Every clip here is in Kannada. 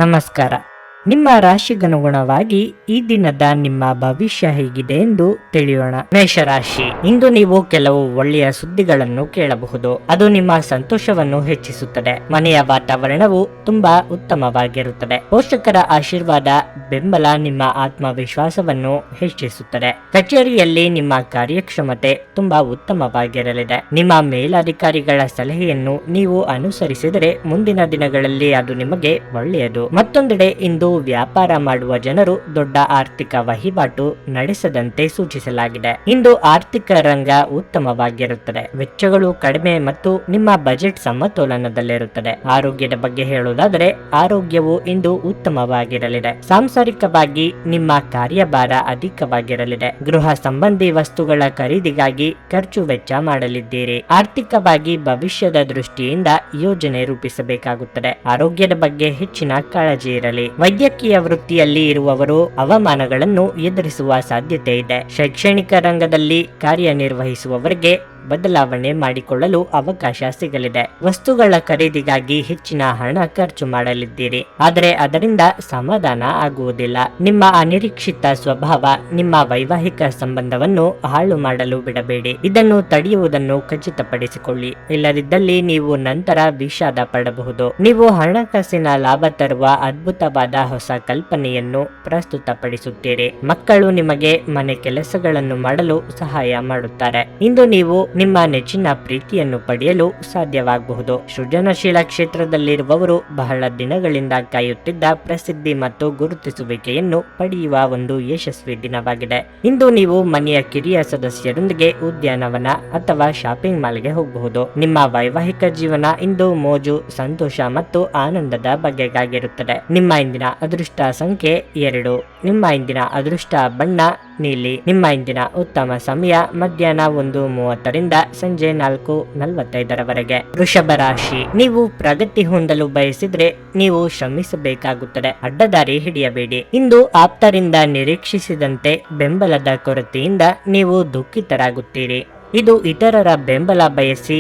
ನಮಸ್ಕಾರ. ನಿಮ್ಮ ರಾಶಿಗನುಗುಣವಾಗಿ ಈ ದಿನದ ನಿಮ್ಮ ಭವಿಷ್ಯ ಹೇಗಿದೆ ಎಂದು ತಿಳಿಯೋಣ. ಮೇಷರಾಶಿ, ಇಂದು ನೀವು ಕೆಲವು ಒಳ್ಳೆಯ ಸುದ್ದಿಗಳನ್ನು ಕೇಳಬಹುದು. ಅದು ನಿಮ್ಮ ಸಂತೋಷವನ್ನು ಹೆಚ್ಚಿಸುತ್ತದೆ. ಮನೆಯ ವಾತಾವರಣವು ತುಂಬಾ ಉತ್ತಮವಾಗಿರುತ್ತದೆ. ಪೋಷಕರ ಆಶೀರ್ವಾದ, ಬೆಂಬಲ ನಿಮ್ಮ ಆತ್ಮವಿಶ್ವಾಸವನ್ನು ಹೆಚ್ಚಿಸುತ್ತದೆ. ಕಚೇರಿಯಲ್ಲಿ ನಿಮ್ಮ ಕಾರ್ಯಕ್ಷಮತೆ ತುಂಬಾ ಉತ್ತಮವಾಗಿರಲಿದೆ. ನಿಮ್ಮ ಮೇಲಧಿಕಾರಿಗಳ ಸಲಹೆಯನ್ನು ನೀವು ಅನುಸರಿಸಿದರೆ ಮುಂದಿನ ದಿನಗಳಲ್ಲಿ ಅದು ನಿಮಗೆ ಒಳ್ಳೆಯದು. ಮತ್ತೊಂದೆಡೆ ಇಂದು ವ್ಯಾಪಾರ ಮಾಡುವ ಜನರು ದೊಡ್ಡ ಆರ್ಥಿಕ ವಹಿವಾಟು ನಡೆಸದಂತೆ ಸೂಚಿಸಲಾಗಿದೆ. ಇಂದು ಆರ್ಥಿಕ ರಂಗ ಉತ್ತಮವಾಗಿರುತ್ತದೆ. ವೆಚ್ಚಗಳು ಕಡಿಮೆ ಮತ್ತು ನಿಮ್ಮ ಬಜೆಟ್ ಸಮತೋಲನದಲ್ಲಿರುತ್ತದೆ. ಆರೋಗ್ಯದ ಬಗ್ಗೆ ಹೇಳುವುದಾದರೆ ಆರೋಗ್ಯವು ಇಂದು ಉತ್ತಮವಾಗಿರಲಿದೆ. ಸಾಂಸಾರಿಕವಾಗಿ ನಿಮ್ಮ ಕಾರ್ಯಭಾರ ಅಧಿಕವಾಗಿರಲಿದೆ. ಗೃಹ ಸಂಬಂಧಿ ವಸ್ತುಗಳ ಖರೀದಿಗಾಗಿ ಖರ್ಚು ವೆಚ್ಚ ಮಾಡಲಿದ್ದೀರಿ. ಆರ್ಥಿಕವಾಗಿ ಭವಿಷ್ಯದ ದೃಷ್ಟಿಯಿಂದ ಯೋಜನೆ ರೂಪಿಸಬೇಕಾಗುತ್ತದೆ. ಆರೋಗ್ಯದ ಬಗ್ಗೆ ಹೆಚ್ಚಿನ ಕಾಳಜಿ ಇರಲಿ. ವೈದ್ಯಕೀಯ ವೃತ್ತಿಯಲ್ಲಿ ಇರುವವರು ಅವಮಾನಗಳನ್ನು ಎದುರಿಸುವ ಸಾಧ್ಯತೆ ಇದೆ. ಶೈಕ್ಷಣಿಕ ರಂಗದಲ್ಲಿ ಕಾರ್ಯನಿರ್ವಹಿಸುವವರಿಗೆ ಬದಲಾವಣೆ ಮಾಡಿಕೊಳ್ಳಲು ಅವಕಾಶ ಸಿಗಲಿದೆ. ವಸ್ತುಗಳ ಖರೀದಿಗಾಗಿ ಹೆಚ್ಚಿನ ಹಣ ಖರ್ಚು ಮಾಡಲಿದ್ದೀರಿ, ಆದರೆ ಅದರಿಂದ ಸಮಾಧಾನ ಆಗುವುದಿಲ್ಲ. ನಿಮ್ಮ ಅನಿರೀಕ್ಷಿತ ಸ್ವಭಾವ ನಿಮ್ಮ ವೈವಾಹಿಕ ಸಂಬಂಧವನ್ನು ಹಾಳು ಮಾಡಲು ಬಿಡಬೇಡಿ. ಇದನ್ನು ತಡೆಯುವುದನ್ನು ಖಚಿತಪಡಿಸಿಕೊಳ್ಳಿ. ಇಲ್ಲದಿದ್ದಲ್ಲಿ ನೀವು ನಂತರ ವಿಷಾದ ಪಡಬಹುದು. ನೀವು ಹಣಕಾಸಿನ ಲಾಭ ತರುವ ಅದ್ಭುತವಾದ ಹೊಸ ಕಲ್ಪನೆಯನ್ನು ಪ್ರಸ್ತುತಪಡಿಸುತ್ತೀರಿ. ಮಕ್ಕಳು ನಿಮಗೆ ಮನೆ ಕೆಲಸಗಳನ್ನು ಮಾಡಲು ಸಹಾಯ ಮಾಡುತ್ತಾರೆ. ಇಂದು ನೀವು ನಿಮ್ಮ ನೆಚ್ಚಿನ ಪ್ರೀತಿಯನ್ನು ಪಡೆಯಲು ಸಾಧ್ಯವಾಗಬಹುದು. ಸೃಜನಶೀಲ ಕ್ಷೇತ್ರದಲ್ಲಿರುವವರು ಬಹಳ ದಿನಗಳಿಂದ ಕಾಯುತ್ತಿದ್ದ ಪ್ರಸಿದ್ಧಿ ಮತ್ತು ಗುರುತಿಸುವಿಕೆಯನ್ನು ಪಡೆಯುವ ಒಂದು ಯಶಸ್ವಿ ದಿನವಾಗಿದೆ. ಇಂದು ನೀವು ಮನೆಯ ಕಿರಿಯ ಸದಸ್ಯರೊಂದಿಗೆ ಉದ್ಯಾನವನ ಅಥವಾ ಶಾಪಿಂಗ್ ಮಾಲ್ಗೆ ಹೋಗಬಹುದು. ನಿಮ್ಮ ವೈವಾಹಿಕ ಜೀವನ ಇಂದು ಮೋಜು, ಸಂತೋಷ ಮತ್ತು ಆನಂದದ ಬಗೆಗಾಗಿರುತ್ತದೆ. ನಿಮ್ಮ ಇಂದಿನ ಅದೃಷ್ಟ ಸಂಖ್ಯೆ 2. ನಿಮ್ಮ ಇಂದಿನ ಅದೃಷ್ಟ ಬಣ್ಣ ನೀಲಿ. ನಿಮ್ಮ ಇಂದಿನ ಉತ್ತಮ ಸಮಯ ಮಧ್ಯಾಹ್ನ 1:30ರಿಂದ ಸಂಜೆ 4:45ರವರೆಗೆ. ವೃಷಭ ರಾಶಿ, ನೀವು ಪ್ರಗತಿ ಹೊಂದಲು ಬಯಸಿದ್ರೆ ನೀವು ಶ್ರಮಿಸಬೇಕಾಗುತ್ತದೆ. ಅಡ್ಡದಾರಿ ಹಿಡಿಯಬೇಡಿ. ಇಂದು ಆಪ್ತರಿಂದ ನಿರೀಕ್ಷಿಸಿದಂತೆ ಬೆಂಬಲದ ಕೊರತೆಯಿಂದ ನೀವು ದುಃಖಿತರಾಗುತ್ತೀರಿ. ಇದು ಇತರರ ಬೆಂಬಲ ಬಯಸಿ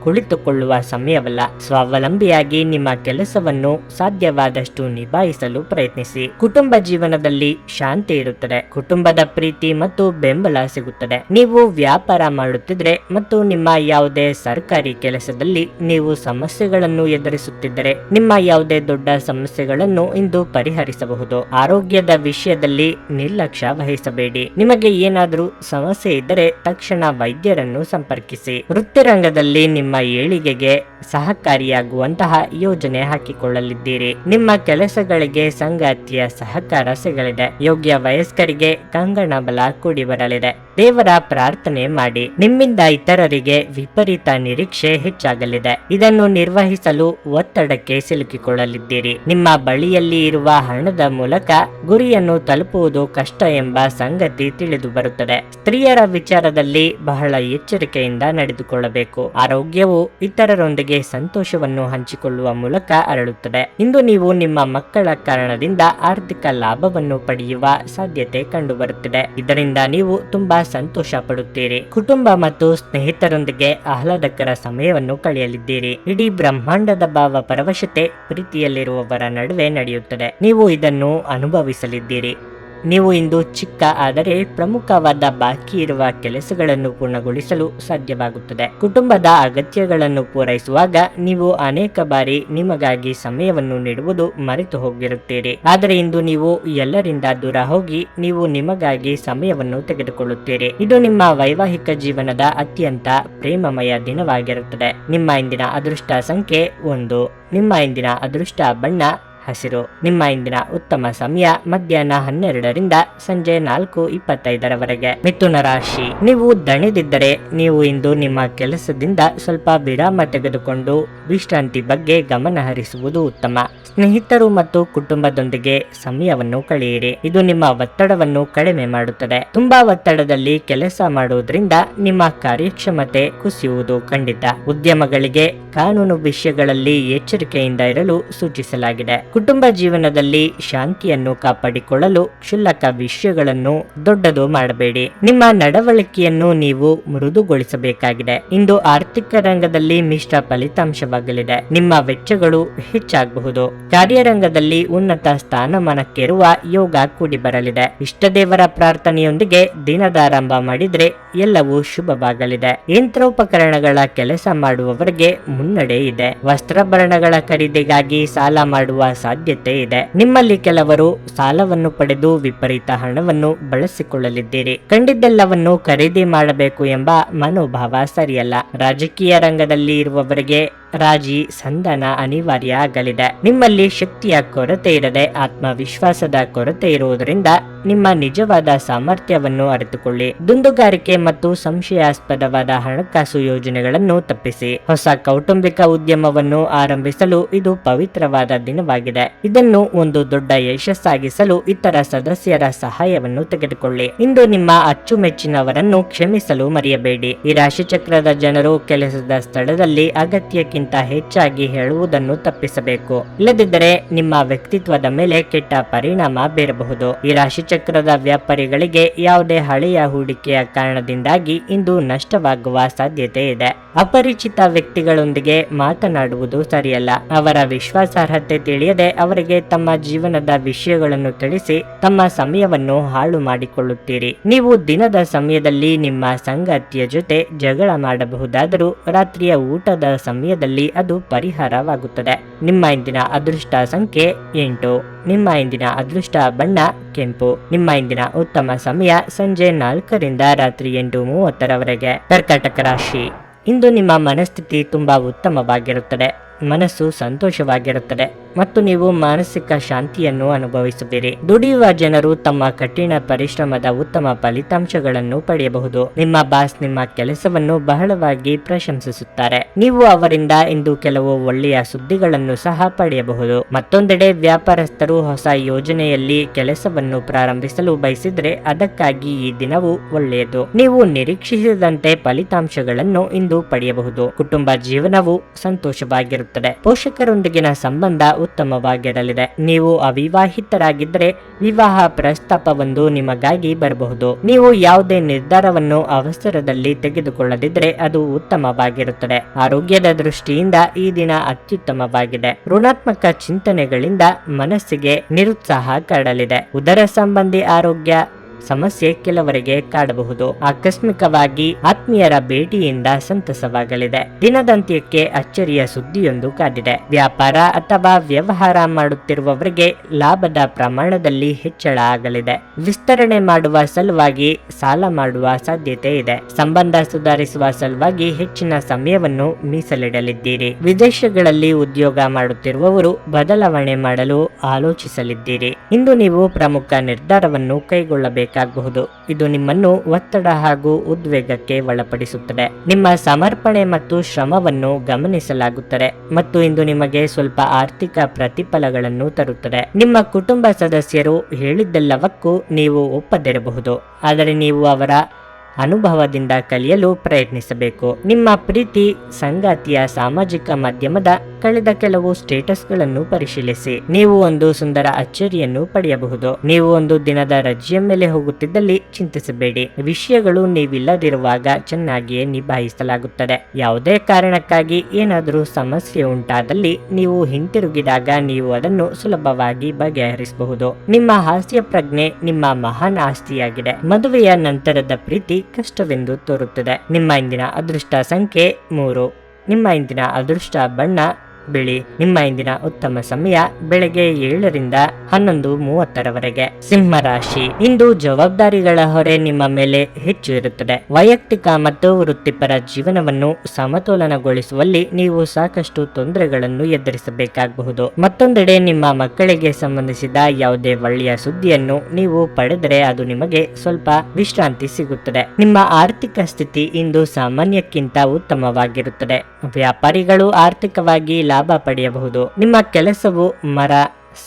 ಕುಳಿತುಕೊಳ್ಳುವ ಸಮಯವಲ್ಲ. ಸ್ವಾವಲಂಬಿಯಾಗಿ ನಿಮ್ಮ ಕೆಲಸವನ್ನು ಸಾಧ್ಯವಾದಷ್ಟು ನಿಭಾಯಿಸಲು ಪ್ರಯತ್ನಿಸಿ. ಕುಟುಂಬ ಜೀವನದಲ್ಲಿ ಶಾಂತಿ ಇರುತ್ತದೆ. ಕುಟುಂಬದ ಪ್ರೀತಿ ಮತ್ತು ಬೆಂಬಲ ಸಿಗುತ್ತದೆ. ನೀವು ವ್ಯಾಪಾರ ಮಾಡುತ್ತಿದ್ರೆ ಮತ್ತು ನಿಮ್ಮ ಯಾವುದೇ ಸರ್ಕಾರಿ ಕೆಲಸದಲ್ಲಿ ನೀವು ಸಮಸ್ಯೆಗಳನ್ನು ಎದುರಿಸುತ್ತಿದ್ದರೆ ನಿಮ್ಮ ಯಾವುದೇ ದೊಡ್ಡ ಸಮಸ್ಯೆಗಳನ್ನು ಇಂದು ಪರಿಹರಿಸಬಹುದು. ಆರೋಗ್ಯದ ವಿಷಯದಲ್ಲಿ ನಿರ್ಲಕ್ಷ್ಯ ವಹಿಸಬೇಡಿ. ನಿಮಗೆ ಏನಾದರೂ ಸಮಸ್ಯೆ ಇದ್ದರೆ ತಕ್ಷಣ ವೈದ್ಯರನ್ನು ಸಂಪರ್ಕಿಸಿ. ವೃತ್ತಿರಂಗದಲ್ಲಿ ನಿಮ್ಮ ಏಳಿಗೆಗೆ ಸಹಕಾರಿಯಾಗುವಂತಹ ಯೋಜನೆ ಹಾಕಿಕೊಳ್ಳಲಿದ್ದೀರಿ. ನಿಮ್ಮ ಕೆಲಸಗಳಿಗೆ ಸಂಗಾತಿಯ ಸಹಕಾರ ಸಿಗಲಿದೆ. ಯೋಗ್ಯ ವಯಸ್ಕರಿಗೆ ಕಂಗಣ ಬಲ ಕೂಡಿ ಬರಲಿದೆ. ದೇವರ ಪ್ರಾರ್ಥನೆ ಮಾಡಿ. ನಿಮ್ಮಿಂದ ಇತರರಿಗೆ ವಿಪರೀತ ನಿರೀಕ್ಷೆ ಹೆಚ್ಚಾಗಲಿದೆ. ಇದನ್ನು ನಿರ್ವಹಿಸಲು ಒತ್ತಡಕ್ಕೆ ಸಿಲುಕಿಕೊಳ್ಳಲಿದ್ದೀರಿ. ನಿಮ್ಮ ಬಳಿಯಲ್ಲಿ ಇರುವ ಹಣದ ಮೂಲಕ ಗುರಿಯನ್ನು ತಲುಪುವುದು ಕಷ್ಟ ಎಂಬ ಸಂಗತಿ ತಿಳಿದು ಬರುತ್ತದೆ. ಸ್ತ್ರೀಯರ ವಿಚಾರದಲ್ಲಿ ಬಹಳ ಎಚ್ಚರಿಕೆಯಿಂದ ನಡೆದುಕೊಳ್ಳಬೇಕು. ಆರೋಗ್ಯವು ಇತರರೊಂದಿಗೆ ಸಂತೋಷವನ್ನು ಹಂಚಿಕೊಳ್ಳುವ ಮೂಲಕ ಅರಳುತ್ತದೆ. ಇಂದು ನೀವು ನಿಮ್ಮ ಮಕ್ಕಳ ಕಾರಣದಿಂದ ಆರ್ಥಿಕ ಲಾಭವನ್ನು ಪಡೆಯುವ ಸಾಧ್ಯತೆ ಕಂಡುಬರುತ್ತಿದೆ. ಇದರಿಂದ ನೀವು ತುಂಬಾ ಸಂತೋಷ ಪಡುತ್ತೀರಿ. ಕುಟುಂಬ ಮತ್ತು ಸ್ನೇಹಿತರೊಂದಿಗೆ ಆಹ್ಲಾದಕರ ಸಮಯವನ್ನು ಕಳೆಯಲಿದ್ದೀರಿ. ಇಡೀ ಬ್ರಹ್ಮಾಂಡದ ಭಾವ ಪರವಶತೆ ಪ್ರೀತಿಯಲ್ಲಿರುವವರ ನಡುವೆ ನಡೆಯುತ್ತದೆ. ನೀವು ಇದನ್ನು ಅನುಭವಿಸಲಿದ್ದೀರಿ. ನೀವು ಇಂದು ಚಿಕ್ಕ ಆದರೆ ಪ್ರಮುಖವಾದ ಬಾಕಿ ಇರುವ ಕೆಲಸಗಳನ್ನು ಪೂರ್ಣಗೊಳಿಸಲು ಸಾಧ್ಯವಾಗುತ್ತದೆ. ಕುಟುಂಬದ ಅಗತ್ಯಗಳನ್ನು ಪೂರೈಸುವಾಗ ನೀವು ಅನೇಕ ಬಾರಿ ನಿಮಗಾಗಿ ಸಮಯವನ್ನು ನೀಡುವುದು ಮರೆತು ಹೋಗಿರುತ್ತೀರಿ. ಆದರೆ ಇಂದು ನೀವು ಎಲ್ಲರಿಂದ ದೂರ ಹೋಗಿ ನೀವು ನಿಮಗಾಗಿ ಸಮಯವನ್ನು ತೆಗೆದುಕೊಳ್ಳುತ್ತೀರಿ. ಇದು ನಿಮ್ಮ ವೈವಾಹಿಕ ಜೀವನದ ಅತ್ಯಂತ ಪ್ರೇಮಮಯ ದಿನವಾಗಿರುತ್ತದೆ. ನಿಮ್ಮ ಇಂದಿನ ಅದೃಷ್ಟ ಸಂಖ್ಯೆ 1. ನಿಮ್ಮ ಇಂದಿನ ಅದೃಷ್ಟ ಬಣ್ಣ ಹಸಿರು. ನಿಮ್ಮ ಇಂದಿನ ಉತ್ತಮ ಸಮಯ ಮಧ್ಯಾಹ್ನ 12ರಿಂದ ಸಂಜೆ 4:25ರವರೆಗೆ. ಮಿಥುನ ರಾಶಿ, ನೀವು ದಣಿದಿದ್ದರೆ ನೀವು ಇಂದು ನಿಮ್ಮ ಕೆಲಸದಿಂದ ಸ್ವಲ್ಪ ವಿರಾಮ ತೆಗೆದುಕೊಂಡು ವಿಶ್ರಾಂತಿ ಬಗ್ಗೆ ಗಮನ ಹರಿಸುವುದು ಉತ್ತಮ. ಸ್ನೇಹಿತರು ಮತ್ತು ಕುಟುಂಬದೊಂದಿಗೆ ಸಮಯವನ್ನು ಕಳೆಯಿರಿ. ಇದು ನಿಮ್ಮ ಒತ್ತಡವನ್ನು ಕಡಿಮೆ ಮಾಡುತ್ತದೆ. ತುಂಬಾ ಒತ್ತಡದಲ್ಲಿ ಕೆಲಸ ಮಾಡುವುದರಿಂದ ನಿಮ್ಮ ಕಾರ್ಯಕ್ಷಮತೆ ಕುಸಿಯುವುದು ಖಂಡಿತ. ಉದ್ಯಮಗಳಿಗೆ ಕಾನೂನು ವಿಷಯಗಳಲ್ಲಿ ಎಚ್ಚರಿಕೆಯಿಂದ ಇರಲು ಸೂಚಿಸಲಾಗಿದೆ. ಕುಟುಂಬ ಜೀವನದಲ್ಲಿ ಶಾಂತಿಯನ್ನು ಕಾಪಾಡಿಕೊಳ್ಳಲು ಕ್ಷುಲ್ಲಕ ವಿಷಯಗಳನ್ನು ದೊಡ್ಡದು ಮಾಡಬೇಡಿ. ನಿಮ್ಮ ನಡವಳಿಕೆಯನ್ನು ನೀವು ಮೃದುಗೊಳಿಸಬೇಕಾಗಿದೆ. ಇಂದು ಆರ್ಥಿಕ ರಂಗದಲ್ಲಿ ಮಿಶ್ರ ಫಲಿತಾಂಶವಾಗಲಿದೆ. ಸಾಧ್ಯವಾಗಲಿದೆ. ನಿಮ್ಮ ವೆಚ್ಚಗಳು ಹೆಚ್ಚಾಗಬಹುದು. ಕಾರ್ಯರಂಗದಲ್ಲಿ ಉನ್ನತ ಸ್ಥಾನಮಾನಕ್ಕಿರುವ ಯೋಗ ಕೂಡಿ ಬರಲಿದೆ. ಇಷ್ಟದೇವರ ಪ್ರಾರ್ಥನೆಯೊಂದಿಗೆ ದಿನದಾರಂಭ ಮಾಡಿದ್ರೆ ಎಲ್ಲವೂ ಶುಭವಾಗಲಿದೆ. ಯಂತ್ರೋಪಕರಣಗಳ ಕೆಲಸ ಮಾಡುವವರಿಗೆ ಮುನ್ನಡೆ ಇದೆ. ವಸ್ತ್ರಾಭರಣಗಳ ಖರೀದಿಗಾಗಿ ಸಾಲ ಮಾಡುವ ಸಾಧ್ಯತೆ ಇದೆ. ನಿಮ್ಮಲ್ಲಿ ಕೆಲವರು ಸಾಲವನ್ನು ಪಡೆದು ವಿಪರೀತ ಹಣವನ್ನು ಬಳಸಿಕೊಳ್ಳಲಿದ್ದೀರಿ. ಕಂಡಿದ್ದೆಲ್ಲವನ್ನು ಖರೀದಿ ಮಾಡಬೇಕು ಎಂಬ ಮನೋಭಾವ ಸರಿಯಲ್ಲ. ರಾಜಕೀಯ ರಂಗದಲ್ಲಿ ಇರುವವರಿಗೆ ರಾಜಿ ಸಂಧಾನ ಅನಿವಾರ್ಯ ಆಗಲಿದೆ. ನಿಮ್ಮಲ್ಲಿ ಶಕ್ತಿಯ ಕೊರತೆ ಇರದೆ ಆತ್ಮವಿಶ್ವಾಸದ ಕೊರತೆ ಇರುವುದರಿಂದ ನಿಮ್ಮ ನಿಜವಾದ ಸಾಮರ್ಥ್ಯವನ್ನು ಅರಿತುಕೊಳ್ಳಿ. ದುಂದುಗಾರಿಕೆ ಮತ್ತು ಸಂಶಯಾಸ್ಪದವಾದ ಹಣಕಾಸು ಯೋಜನೆಗಳನ್ನು ತಪ್ಪಿಸಿ. ಹೊಸ ಕೌಟುಂಬಿಕ ಉದ್ಯಮವನ್ನು ಆರಂಭಿಸಲು ಇದು ಪವಿತ್ರವಾದ ದಿನವಾಗಿದೆ. ಇದನ್ನು ಒಂದು ದೊಡ್ಡ ಯಶಸ್ಸಾಗಿಸಲು ಇತರ ಸದಸ್ಯರ ಸಹಾಯವನ್ನು ತೆಗೆದುಕೊಳ್ಳಿ. ಇಂದು ನಿಮ್ಮ ಅಚ್ಚುಮೆಚ್ಚಿನವರನ್ನು ಕ್ಷಮಿಸಲು ಮರೆಯಬೇಡಿ. ಈ ರಾಶಿಚಕ್ರದ ಜನರು ಕೆಲಸದ ಸ್ಥಳದಲ್ಲಿ ಅಗತ್ಯಕ್ಕಿಂತ ಹೆಚ್ಚಾಗಿ ಹೇಳುವುದನ್ನು ತಪ್ಪಿಸಬೇಕು. ಇಲ್ಲದಿದ್ದರೆ ನಿಮ್ಮ ವ್ಯಕ್ತಿತ್ವದ ಮೇಲೆ ಕೆಟ್ಟ ಪರಿಣಾಮ ಬೀರಬಹುದು. ಈ ರಾಶಿಚಕ್ರದ ವ್ಯಾಪಾರಿಗಳಿಗೆ ಯಾವುದೇ ಹಳೆಯ ಹೂಡಿಕೆಯ ಕಾರಣದಿಂದಾಗಿ ಇಂದು ನಷ್ಟವಾಗುವ ಸಾಧ್ಯತೆ ಇದೆ. ಅಪರಿಚಿತ ವ್ಯಕ್ತಿಗಳೊಂದಿಗೆ ಮಾತನಾಡುವುದು ಸರಿಯಲ್ಲ. ಅವರ ವಿಶ್ವಾಸಾರ್ಹತೆ ತಿಳಿಯದೆ ಅವರಿಗೆ ತಮ್ಮ ಜೀವನದ ವಿಷಯಗಳನ್ನು ತಿಳಿಸಿ ತಮ್ಮ ಸಮಯವನ್ನು ಹಾಳು ಮಾಡಿಕೊಳ್ಳುತ್ತೀರಿ. ನೀವು ದಿನದ ಸಮಯದಲ್ಲಿ ನಿಮ್ಮ ಸಂಗಾತಿಯ ಜೊತೆ ಜಗಳ ಮಾಡಬಹುದಾದರೂ ರಾತ್ರಿಯ ಊಟದ ಸಮಯದಲ್ಲಿ ಅದು ಪರಿಹಾರವಾಗುತ್ತದೆ. ನಿಮ್ಮ ಇಂದಿನ ಅದೃಷ್ಟ ಸಂಖ್ಯೆ 8. ನಿಮ್ಮ ಇಂದಿನ ಅದೃಷ್ಟ ಬಣ್ಣ ಕೆಂಪು. ನಿಮ್ಮ ಇಂದಿನ ಉತ್ತಮ ಸಮಯ ಸಂಜೆ 4 ರಿಂದ ರಾತ್ರಿ 8:30 ಕರ್ಕಾಟಕ ರಾಶಿ. ಇಂದು ನಿಮ್ಮ ಮನಸ್ಥಿತಿ ತುಂಬಾ ಉತ್ತಮವಾಗಿರುತ್ತದೆ. ಮನಸ್ಸು ಸಂತೋಷವಾಗಿರುತ್ತದೆ ಮತ್ತು ನೀವು ಮಾನಸಿಕ ಶಾಂತಿಯನ್ನು ಅನುಭವಿಸುತ್ತೀರಿ. ದುಡಿಯುವ ಜನರು ತಮ್ಮ ಕಠಿಣ ಪರಿಶ್ರಮದ ಉತ್ತಮ ಫಲಿತಾಂಶಗಳನ್ನು ಪಡೆಯಬಹುದು. ನಿಮ್ಮ ಬಾಸ್ ನಿಮ್ಮ ಕೆಲಸವನ್ನು ಬಹಳವಾಗಿ ಪ್ರಶಂಸಿಸುತ್ತಾರೆ. ನೀವು ಅವರಿಂದ ಇಂದು ಕೆಲವು ಒಳ್ಳೆಯ ಸುದ್ದಿಗಳನ್ನು ಸಹ ಪಡೆಯಬಹುದು. ಮತ್ತೊಂದೆಡೆ ವ್ಯಾಪಾರಸ್ಥರು ಹೊಸ ಯೋಜನೆಯಲ್ಲಿ ಕೆಲಸವನ್ನು ಪ್ರಾರಂಭಿಸಲು ಬಯಸಿದ್ರೆ ಅದಕ್ಕಾಗಿ ಈ ದಿನವು ಒಳ್ಳೆಯದು. ನೀವು ನಿರೀಕ್ಷಿಸಿದಂತೆ ಫಲಿತಾಂಶಗಳನ್ನು ಇಂದು ಪಡೆಯಬಹುದು. ಕುಟುಂಬ ಜೀವನವು ಸಂತೋಷವಾಗಿರುತ್ತದೆ. ಪೋಷಕರೊಂದಿಗಿನ ಸಂಬಂಧ ಉತ್ತಮವಾಗಿರಲಿದೆ. ನೀವು ಅವಿವಾಹಿತರಾಗಿದ್ದರೆ ವಿವಾಹ ಪ್ರಸ್ತಾಪವೊಂದು ನಿಮಗಾಗಿ ಬರಬಹುದು. ನೀವು ಯಾವುದೇ ನಿರ್ಧಾರವನ್ನು ಅವಸರದಲ್ಲಿ ತೆಗೆದುಕೊಳ್ಳದಿದ್ದರೆ ಅದು ಉತ್ತಮವಾಗಿರುತ್ತದೆ. ಆರೋಗ್ಯದ ದೃಷ್ಟಿಯಿಂದ ಈ ದಿನ ಅತ್ಯುತ್ತಮವಾಗಿದೆ. ಋಣಾತ್ಮಕ ಚಿಂತನೆಗಳಿಂದ ಮನಸ್ಸಿಗೆ ನಿರುತ್ಸಾಹ ಕಾಡಲಿದೆ. ಉದರ ಸಂಬಂಧಿ ಆರೋಗ್ಯ ಸಮಸ್ಯೆ ಕೆಲವರಿಗೆ ಕಾಡಬಹುದು. ಆಕಸ್ಮಿಕವಾಗಿ ಆತ್ಮೀಯರ ಭೇಟಿಯಿಂದ ಸಂತಸವಾಗಲಿದೆ. ದಿನದಂತ್ಯಕ್ಕೆ ಅಚ್ಚರಿಯ ಸುದ್ದಿಯೊಂದು ಕಾದಿದೆ. ವ್ಯಾಪಾರ ಅಥವಾ ವ್ಯವಹಾರ ಮಾಡುತ್ತಿರುವವರಿಗೆ ಲಾಭದ ಪ್ರಮಾಣದಲ್ಲಿ ಹೆಚ್ಚಳ ಆಗಲಿದೆ. ವಿಸ್ತರಣೆ ಮಾಡುವ ಸಲುವಾಗಿ ಸಾಲ ಮಾಡುವ ಸಾಧ್ಯತೆ ಇದೆ. ಸಂಬಂಧ ಸುಧಾರಿಸುವ ಸಲುವಾಗಿ ಹೆಚ್ಚಿನ ಸಮಯವನ್ನು ಮೀಸಲಿಡಲಿದ್ದೀರಿ. ವಿದೇಶಗಳಲ್ಲಿ ಉದ್ಯೋಗ ಮಾಡುತ್ತಿರುವವರು ಬದಲಾವಣೆ ಮಾಡಲು ಆಲೋಚಿಸಲಿದ್ದೀರಿ. ಇಂದು ನೀವು ಪ್ರಮುಖ ನಿರ್ಧಾರವನ್ನು ಕೈಗೊಳ್ಳಬೇಕು. ಇದು ನಿಮ್ಮನ್ನು ಒತ್ತಡ ಹಾಗೂ ಉದ್ವೇಗಕ್ಕೆ ಒಳಪಡಿಸುತ್ತದೆ. ನಿಮ್ಮ ಸಮರ್ಪಣೆ ಮತ್ತು ಶ್ರಮವನ್ನು ಗಮನಿಸಲಾಗುತ್ತದೆ ಮತ್ತು ಇಂದು ನಿಮಗೆ ಸ್ವಲ್ಪ ಆರ್ಥಿಕ ಪ್ರತಿಫಲಗಳನ್ನು ತರುತ್ತದೆ. ನಿಮ್ಮ ಕುಟುಂಬ ಸದಸ್ಯರು ಹೇಳಿದ್ದೆಲ್ಲವಕ್ಕೂ ನೀವು ಒಪ್ಪದಿರಬಹುದು, ಆದರೆ ನೀವು ಅವರ ಅನುಭವದಿಂದ ಕಲಿಯಲು ಪ್ರಯತ್ನಿಸಬೇಕು. ನಿಮ್ಮ ಪ್ರೀತಿ ಸಂಗಾತಿಯ ಸಾಮಾಜಿಕ ಮಾಧ್ಯಮದ ಕಳೆದ ಕೆಲವು ಸ್ಟೇಟಸ್ಗಳನ್ನು ಪರಿಶೀಲಿಸಿ. ನೀವು ಒಂದು ಸುಂದರ ಅಚ್ಚರಿಯನ್ನು ಪಡೆಯಬಹುದು. ನೀವು ಒಂದು ದಿನದ ರಜೆಯ ಮೇಲೆ ಹೋಗುತ್ತಿದ್ದಲ್ಲಿ ಚಿಂತಿಸಬೇಡಿ. ವಿಷಯಗಳು ನೀವಿಲ್ಲದಿರುವಾಗ ಚೆನ್ನಾಗಿಯೇ ನಿಭಾಯಿಸಲಾಗುತ್ತದೆ. ಯಾವುದೇ ಕಾರಣಕ್ಕಾಗಿ ಏನಾದರೂ ಸಮಸ್ಯೆ ಉಂಟಾದಲ್ಲಿ ನೀವು ಹಿಂತಿರುಗಿದಾಗ ನೀವು ಅದನ್ನು ಸುಲಭವಾಗಿ ಬಗೆಹರಿಸಬಹುದು. ನಿಮ್ಮ ಹಾಸ್ಯ ಪ್ರಜ್ಞೆ ನಿಮ್ಮ ಮಹಾನ್ ಆಸ್ತಿಯಾಗಿದೆ. ಮದುವೆಯ ನಂತರದ ಪ್ರೀತಿ ಕಷ್ಟವೆಂದು ತೋರುತ್ತದೆ. ನಿಮ್ಮ ಇಂದಿನ ಅದೃಷ್ಟ ಸಂಖ್ಯೆ 3. ನಿಮ್ಮ ಇಂದಿನ ಅದೃಷ್ಟ ಬಣ್ಣ ಬಿಳಿ. ನಿಮ್ಮ ಇಂದಿನ ಉತ್ತಮ ಸಮಯ ಬೆಳಗ್ಗೆ 7 ರಿಂದ 11:30 ಸಿಂಹ ರಾಶಿ. ಇಂದು ಜವಾಬ್ದಾರಿಗಳ ಹೊರೆ ನಿಮ್ಮ ಮೇಲೆ ಹೆಚ್ಚು ಇರುತ್ತದೆ. ವೈಯಕ್ತಿಕ ಮತ್ತು ವೃತ್ತಿಪರ ಜೀವನವನ್ನು ಸಮತೋಲನಗೊಳಿಸುವಲ್ಲಿ ನೀವು ಸಾಕಷ್ಟು ತೊಂದರೆಗಳನ್ನು ಎದುರಿಸಬೇಕಾಗಬಹುದು. ಮತ್ತೊಂದೆಡೆ ನಿಮ್ಮ ಮಕ್ಕಳಿಗೆ ಸಂಬಂಧಿಸಿದ ಯಾವುದೇ ಒಳ್ಳೆಯ ಸುದ್ದಿಯನ್ನು ನೀವು ಪಡೆದರೆ ಅದು ನಿಮಗೆ ಸ್ವಲ್ಪ ವಿಶ್ರಾಂತಿ ಸಿಗುತ್ತದೆ. ನಿಮ್ಮ ಆರ್ಥಿಕ ಸ್ಥಿತಿ ಇಂದು ಸಾಮಾನ್ಯಕ್ಕಿಂತ ಉತ್ತಮವಾಗಿರುತ್ತದೆ. ವ್ಯಾಪಾರಿಗಳು ಆರ್ಥಿಕವಾಗಿ ಲಾಭ ಪಡೆಯಬಹುದು. ನಿಮ್ಮ ಕೆಲಸವು ಮರ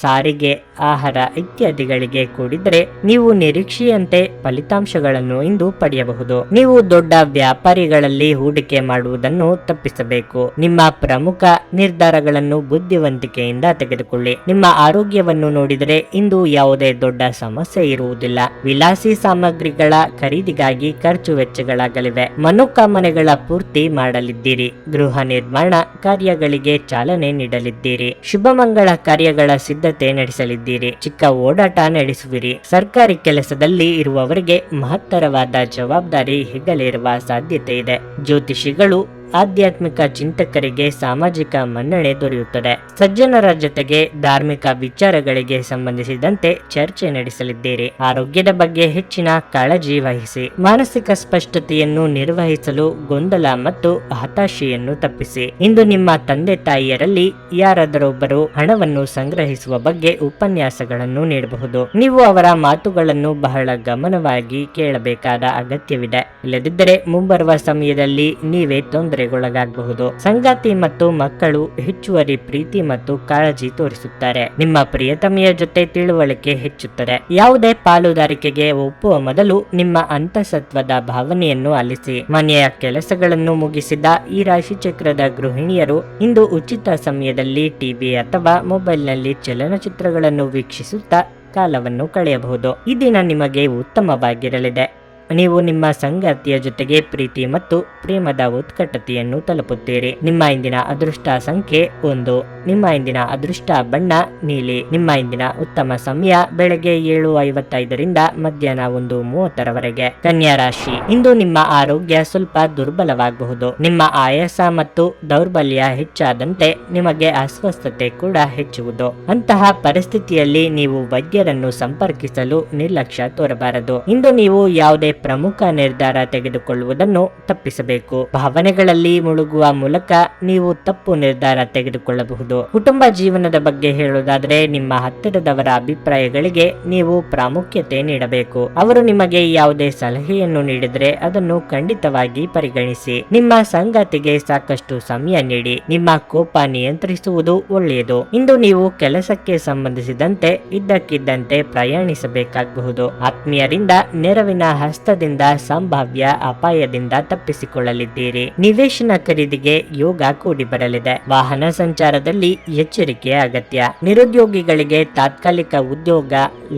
ಸಾರಿಗೆ, ಆಹಾರ ಇತ್ಯಾದಿಗಳಿಗೆ ಕೂಡಿದರೆ ನೀವು ನಿರೀಕ್ಷೆಯಂತೆ ಫಲಿತಾಂಶಗಳನ್ನು ಇಂದು ಪಡೆಯಬಹುದು. ನೀವು ದೊಡ್ಡ ವ್ಯಾಪಾರಿಗಳಲ್ಲಿ ಹೂಡಿಕೆ ಮಾಡುವುದನ್ನು ತಪ್ಪಿಸಬೇಕು. ನಿಮ್ಮ ಪ್ರಮುಖ ನಿರ್ಧಾರಗಳನ್ನು ಬುದ್ಧಿವಂತಿಕೆಯಿಂದ ತೆಗೆದುಕೊಳ್ಳಿ. ನಿಮ್ಮ ಆರೋಗ್ಯವನ್ನು ನೋಡಿದರೆ ಇಂದು ಯಾವುದೇ ದೊಡ್ಡ ಸಮಸ್ಯೆ ಇರುವುದಿಲ್ಲ. ವಿಲಾಸಿ ಸಾಮಗ್ರಿಗಳ ಖರೀದಿಗಾಗಿ ಖರ್ಚು ವೆಚ್ಚಗಳಾಗಲಿವೆ. ಮನೋಕಾಮನೆಗಳ ಪೂರ್ತಿ ಮಾಡಲಿದ್ದೀರಿ. ಗೃಹ ನಿರ್ಮಾಣ ಕಾರ್ಯಗಳಿಗೆ ಚಾಲನೆ ನೀಡಲಿದ್ದೀರಿ. ಶುಭಮಂಗಳ ಕಾರ್ಯಗಳ ಸಿದ್ಧತೆ ನಡೆಸಲಿದ್ದೀರಿ. ಚಿಕ್ಕ ಓಡಾಟ ನಡೆಸುವಿರಿ. ಸರ್ಕಾರಿ ಕೆಲಸದಲ್ಲಿ ಇರುವವರಿಗೆ ಮಹತ್ತರವಾದ ಜವಾಬ್ದಾರಿ ಹೆಗಲೇರುವ ಸಾಧ್ಯತೆ ಇದೆ. ಜ್ಯೋತಿಷಿಗಳು, ಆಧ್ಯಾತ್ಮಿಕ ಚಿಂತಕರಿಗೆ ಸಾಮಾಜಿಕ ಮನ್ನಣೆ ದೊರೆಯುತ್ತದೆ. ಸಜ್ಜನರ ಜೊತೆಗೆ ಧಾರ್ಮಿಕ ವಿಚಾರಗಳಿಗೆ ಸಂಬಂಧಿಸಿದಂತೆ ಚರ್ಚೆ ನಡೆಸಲಿದ್ದೀರಿ. ಆರೋಗ್ಯದ ಬಗ್ಗೆ ಹೆಚ್ಚಿನ ಕಾಳಜಿ ವಹಿಸಿ. ಮಾನಸಿಕ ಸ್ಪಷ್ಟತೆಯನ್ನು ನಿರ್ವಹಿಸಲು ಗೊಂದಲ ಮತ್ತು ಹತಾಶೆಯನ್ನು ತಪ್ಪಿಸಿ. ಇಂದು ನಿಮ್ಮ ತಂದೆ ತಾಯಿಯರಲ್ಲಿ ಯಾರಾದರೊಬ್ಬರು ಹಣವನ್ನು ಸಂಗ್ರಹಿಸುವ ಬಗ್ಗೆ ಉಪನ್ಯಾಸಗಳನ್ನು ನೀಡಬಹುದು. ನೀವು ಅವರ ಮಾತುಗಳನ್ನು ಬಹಳ ಗಮನವಾಗಿ ಕೇಳಬೇಕಾದ ಅಗತ್ಯವಿದೆ. ಇಲ್ಲದಿದ್ದರೆ ಮುಂಬರುವ ಸಮಯದಲ್ಲಿ ನೀವೇ ತೊಂದರೆಗೊಳಗಾಗಬಹುದು. ಸಂಗಾತಿ ಮತ್ತು ಮಕ್ಕಳು ಹೆಚ್ಚುವರಿ ಪ್ರೀತಿ ಮತ್ತು ಕಾಳಜಿ ತೋರಿಸುತ್ತಾರೆ. ನಿಮ್ಮ ಪ್ರಿಯತಮೆಯ ಜೊತೆ ತಿಳುವಳಿಕೆ ಹೆಚ್ಚುತ್ತದೆ. ಯಾವುದೇ ಪಾಲುದಾರಿಕೆಗೆ ಒಪ್ಪುವ ಮೊದಲು ನಿಮ್ಮ ಅಂತಸತ್ವದ ಭಾವನೆಯನ್ನು ಆಲಿಸಿ. ಮನೆಯ ಕೆಲಸಗಳನ್ನು ಮುಗಿಸಿದ ಈ ರಾಶಿ ಚಕ್ರದ ಗೃಹಿಣಿಯರು ಇಂದು ಉಚಿತ ಸಮಯದಲ್ಲಿ ಟಿವಿ ಅಥವಾ ಮೊಬೈಲ್ನಲ್ಲಿ ಚಲನಚಿತ್ರಗಳನ್ನು ವೀಕ್ಷಿಸುತ್ತಾ ಕಾಲವನ್ನು ಕಳೆಯಬಹುದು. ಈ ದಿನ ನಿಮಗೆ ಉತ್ತಮವಾಗಿರಲಿದೆ. ನೀವು ನಿಮ್ಮ ಸಂಗಾತಿಯ ಜೊತೆಗೆ ಪ್ರೀತಿ ಮತ್ತು ಪ್ರೇಮದ ಉತ್ಕಟತೆಯನ್ನು ತಲುಪುತ್ತೀರಿ. ನಿಮ್ಮ ಇಂದಿನ ಅದೃಷ್ಟ ಸಂಖ್ಯೆ 1. ನಿಮ್ಮ ಇಂದಿನ ಅದೃಷ್ಟ ಬಣ್ಣ ನೀಲಿ. ನಿಮ್ಮ ಇಂದಿನ ಉತ್ತಮ ಸಮಯ ಬೆಳಗ್ಗೆ 7:55ರಿಂದ ಮಧ್ಯಾಹ್ನ 1:30ರವರೆಗೆ. ಕನ್ಯಾ ರಾಶಿ, ಇಂದು ನಿಮ್ಮ ಆರೋಗ್ಯ ಸ್ವಲ್ಪ ದುರ್ಬಲವಾಗಬಹುದು. ನಿಮ್ಮ ಆಯಾಸ ಮತ್ತು ದೌರ್ಬಲ್ಯ ಹೆಚ್ಚಾದಂತೆ ನಿಮಗೆ ಅಸ್ವಸ್ಥತೆ ಕೂಡ ಹೆಚ್ಚುವುದು. ಅಂತಹ ಪರಿಸ್ಥಿತಿಯಲ್ಲಿ ನೀವು ವೈದ್ಯರನ್ನು ಸಂಪರ್ಕಿಸಲು ನಿರ್ಲಕ್ಷ್ಯ ತೋರಬಾರದು. ಇಂದು ನೀವು ಯಾವುದೇ ಪ್ರಮುಖ ನಿರ್ಧಾರ ತೆಗೆದುಕೊಳ್ಳುವುದನ್ನು ತಪ್ಪಿಸಬೇಕು. ಭಾವನೆಗಳಲ್ಲಿ ಮುಳುಗುವ ಮೂಲಕ ನೀವು ತಪ್ಪು ನಿರ್ಧಾರ ತೆಗೆದುಕೊಳ್ಳಬಹುದು. ಕುಟುಂಬ ಜೀವನದ ಬಗ್ಗೆ ಹೇಳುವುದಾದರೆ ನಿಮ್ಮ ಹತ್ತಿರದವರ ಅಭಿಪ್ರಾಯಗಳಿಗೆ ನೀವು ಪ್ರಾಮುಖ್ಯತೆ ನೀಡಬೇಕು. ಅವರು ನಿಮಗೆ ಯಾವುದೇ ಸಲಹೆಯನ್ನು ನೀಡಿದರೆ ಅದನ್ನು ಖಂಡಿತವಾಗಿ ಪರಿಗಣಿಸಿ. ನಿಮ್ಮ ಸಂಗಾತಿಗೆ ಸಾಕಷ್ಟು ಸಮಯ ನೀಡಿ. ನಿಮ್ಮ ಕೋಪ ನಿಯಂತ್ರಿಸುವುದು ಒಳ್ಳೆಯದು. ಇಂದು ನೀವು ಕೆಲಸಕ್ಕೆ ಸಂಬಂಧಿಸಿದಂತೆ ಇದ್ದಕ್ಕಿದ್ದಂತೆ ಪ್ರಯಾಣಿಸಬೇಕಾಗಬಹುದು. ಆತ್ಮೀಯರಿಂದ ನೆರವಿನ ಹಸ್ತದಿಂದ ಸಂಭಾವ್ಯ ಅಪಾಯದಿಂದ ತಪ್ಪಿಸಿಕೊಳ್ಳಲಿದ್ದೀರಿ. ನಿವೇಶನ ಖರೀದಿಗೆ ಯೋಗ ಕೂಡಿ ಬರಲಿದೆ. ವಾಹನ ಸಂಚಾರದಲ್ಲಿ ಎಚ್ಚರಿಕೆ ಅಗತ್ಯ. ನಿರುದ್ಯೋಗಿಗಳಿಗೆ ತಾತ್ಕಾಲಿಕ ಉದ್ಯೋಗ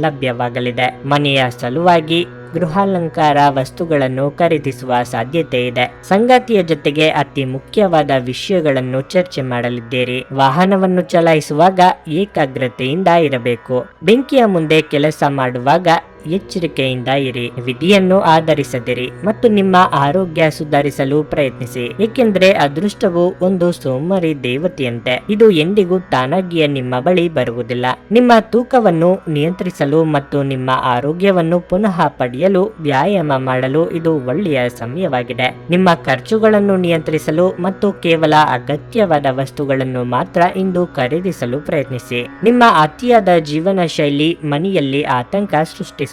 ಲಭ್ಯವಾಗಲಿದೆ. ಮನೆಯ ಸಲುವಾಗಿ ಗೃಹಾಲಂಕಾರ ವಸ್ತುಗಳನ್ನು ಖರೀದಿಸುವ ಸಾಧ್ಯತೆ ಇದೆ. ಸಂಗಾತಿಯ ಜೊತೆಗೆ ಅತಿ ಮುಖ್ಯವಾದ ವಿಷಯಗಳನ್ನು ಚರ್ಚೆ ಮಾಡಲಿದ್ದೀರಿ. ವಾಹನವನ್ನು ಚಲಾಯಿಸುವಾಗ ಏಕಾಗ್ರತೆಯಿಂದ ಇರಬೇಕು. ಬೆಂಕಿಯ ಮುಂದೆ ಕೆಲಸ ಮಾಡುವಾಗ ಎಚ್ಚರಿಕೆಯಿಂದ ಇರಿ. ವಿಧಿಯನ್ನು ಆಧರಿಸದಿರಿ ಮತ್ತು ನಿಮ್ಮ ಆರೋಗ್ಯ ಸುಧಾರಿಸಲು ಪ್ರಯತ್ನಿಸಿ. ಏಕೆಂದರೆ ಅದೃಷ್ಟವು ಒಂದು ಸೋಮಾರಿ ದೇವತೆಯಂತೆ. ಇದು ಎಂದಿಗೂ ತಾನಾಗಿಯೇ ನಿಮ್ಮ ಬಳಿ ಬರುವುದಿಲ್ಲ. ನಿಮ್ಮ ತೂಕವನ್ನು ನಿಯಂತ್ರಿಸಲು ಮತ್ತು ನಿಮ್ಮ ಆರೋಗ್ಯವನ್ನು ಪುನಃ ಪಡೆಯಲು ವ್ಯಾಯಾಮ ಮಾಡಲು ಇದು ಒಳ್ಳೆಯ ಸಮಯವಾಗಿದೆ. ನಿಮ್ಮ ಖರ್ಚುಗಳನ್ನು ನಿಯಂತ್ರಿಸಲು ಮತ್ತು ಕೇವಲ ಅಗತ್ಯವಾದ ವಸ್ತುಗಳನ್ನು ಮಾತ್ರ ಇಂದು ಖರೀದಿಸಲು ಪ್ರಯತ್ನಿಸಿ. ನಿಮ್ಮ ಅತಿಯಾದ ಜೀವನ ಶೈಲಿ ಮನೆಯಲ್ಲಿ ಆತಂಕ ಸೃಷ್ಟಿಸಬಹುದು.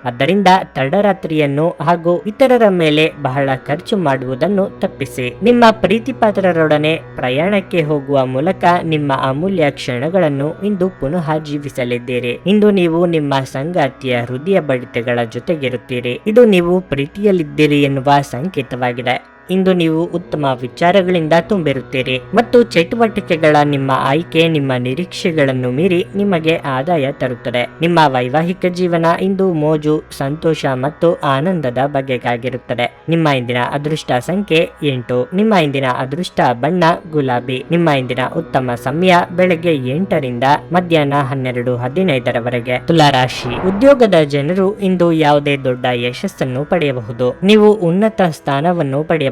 ಆದ್ದರಿಂದ ತಡರಾತ್ರಿಯನ್ನು ಹಾಗೂ ಇತರರ ಮೇಲೆ ಬಹಳ ಖರ್ಚು ಮಾಡುವುದನ್ನು ತಪ್ಪಿಸಿ. ನಿಮ್ಮ ಪ್ರೀತಿಪಾತ್ರರೊಡನೆ ಪ್ರಯಾಣಕ್ಕೆ ಹೋಗುವ ಮೂಲಕ ನಿಮ್ಮ ಅಮೂಲ್ಯ ಕ್ಷಣಗಳನ್ನು ಇಂದು ಪುನಃ ಜೀವಿಸಲಿದ್ದೀರಿ. ಇಂದು ನೀವು ನಿಮ್ಮ ಸಂಗಾತಿಯ ಹೃದಯ ಬಡಿತಗಳ ಜೊತೆಗಿರುತ್ತೀರಿ. ಇದು ನೀವು ಪ್ರೀತಿಯಲ್ಲಿದ್ದೀರಿ ಎನ್ನುವ ಸಂಕೇತವಾಗಿದೆ. ಇಂದು ನೀವು ಉತ್ತಮ ವಿಚಾರಗಳಿಂದ ತುಂಬಿರುತ್ತೀರಿ ಮತ್ತು ಚಟುವಟಿಕೆಗಳ ನಿಮ್ಮ ಆಯ್ಕೆ ನಿಮ್ಮ ನಿರೀಕ್ಷೆಗಳನ್ನು ಮೀರಿ ನಿಮಗೆ ಆದಾಯ ತರುತ್ತದೆ. ನಿಮ್ಮ ವೈವಾಹಿಕ ಜೀವನ ಇಂದು ಮೋಜು, ಸಂತೋಷ ಮತ್ತು ಆನಂದದ ಬಗೆಗಾಗಿರುತ್ತದೆ. ನಿಮ್ಮ ಇಂದಿನ ಅದೃಷ್ಟ ಸಂಖ್ಯೆ 8. ನಿಮ್ಮ ಇಂದಿನ ಅದೃಷ್ಟ ಬಣ್ಣ ಗುಲಾಬಿ. ನಿಮ್ಮ ಇಂದಿನ ಉತ್ತಮ ಸಮಯ ಬೆಳಗ್ಗೆ 8ರಿಂದ ಮಧ್ಯಾಹ್ನ 12:15ರವರೆಗೆ. ತುಲಾರಾಶಿ, ಉದ್ಯೋಗದ ಜನರು ಇಂದು ಯಾವುದೇ ದೊಡ್ಡ ಯಶಸ್ಸನ್ನು ಪಡೆಯಬಹುದು. ನೀವು ಉನ್ನತ ಸ್ಥಾನವನ್ನು ಪಡೆಯಬಹುದು.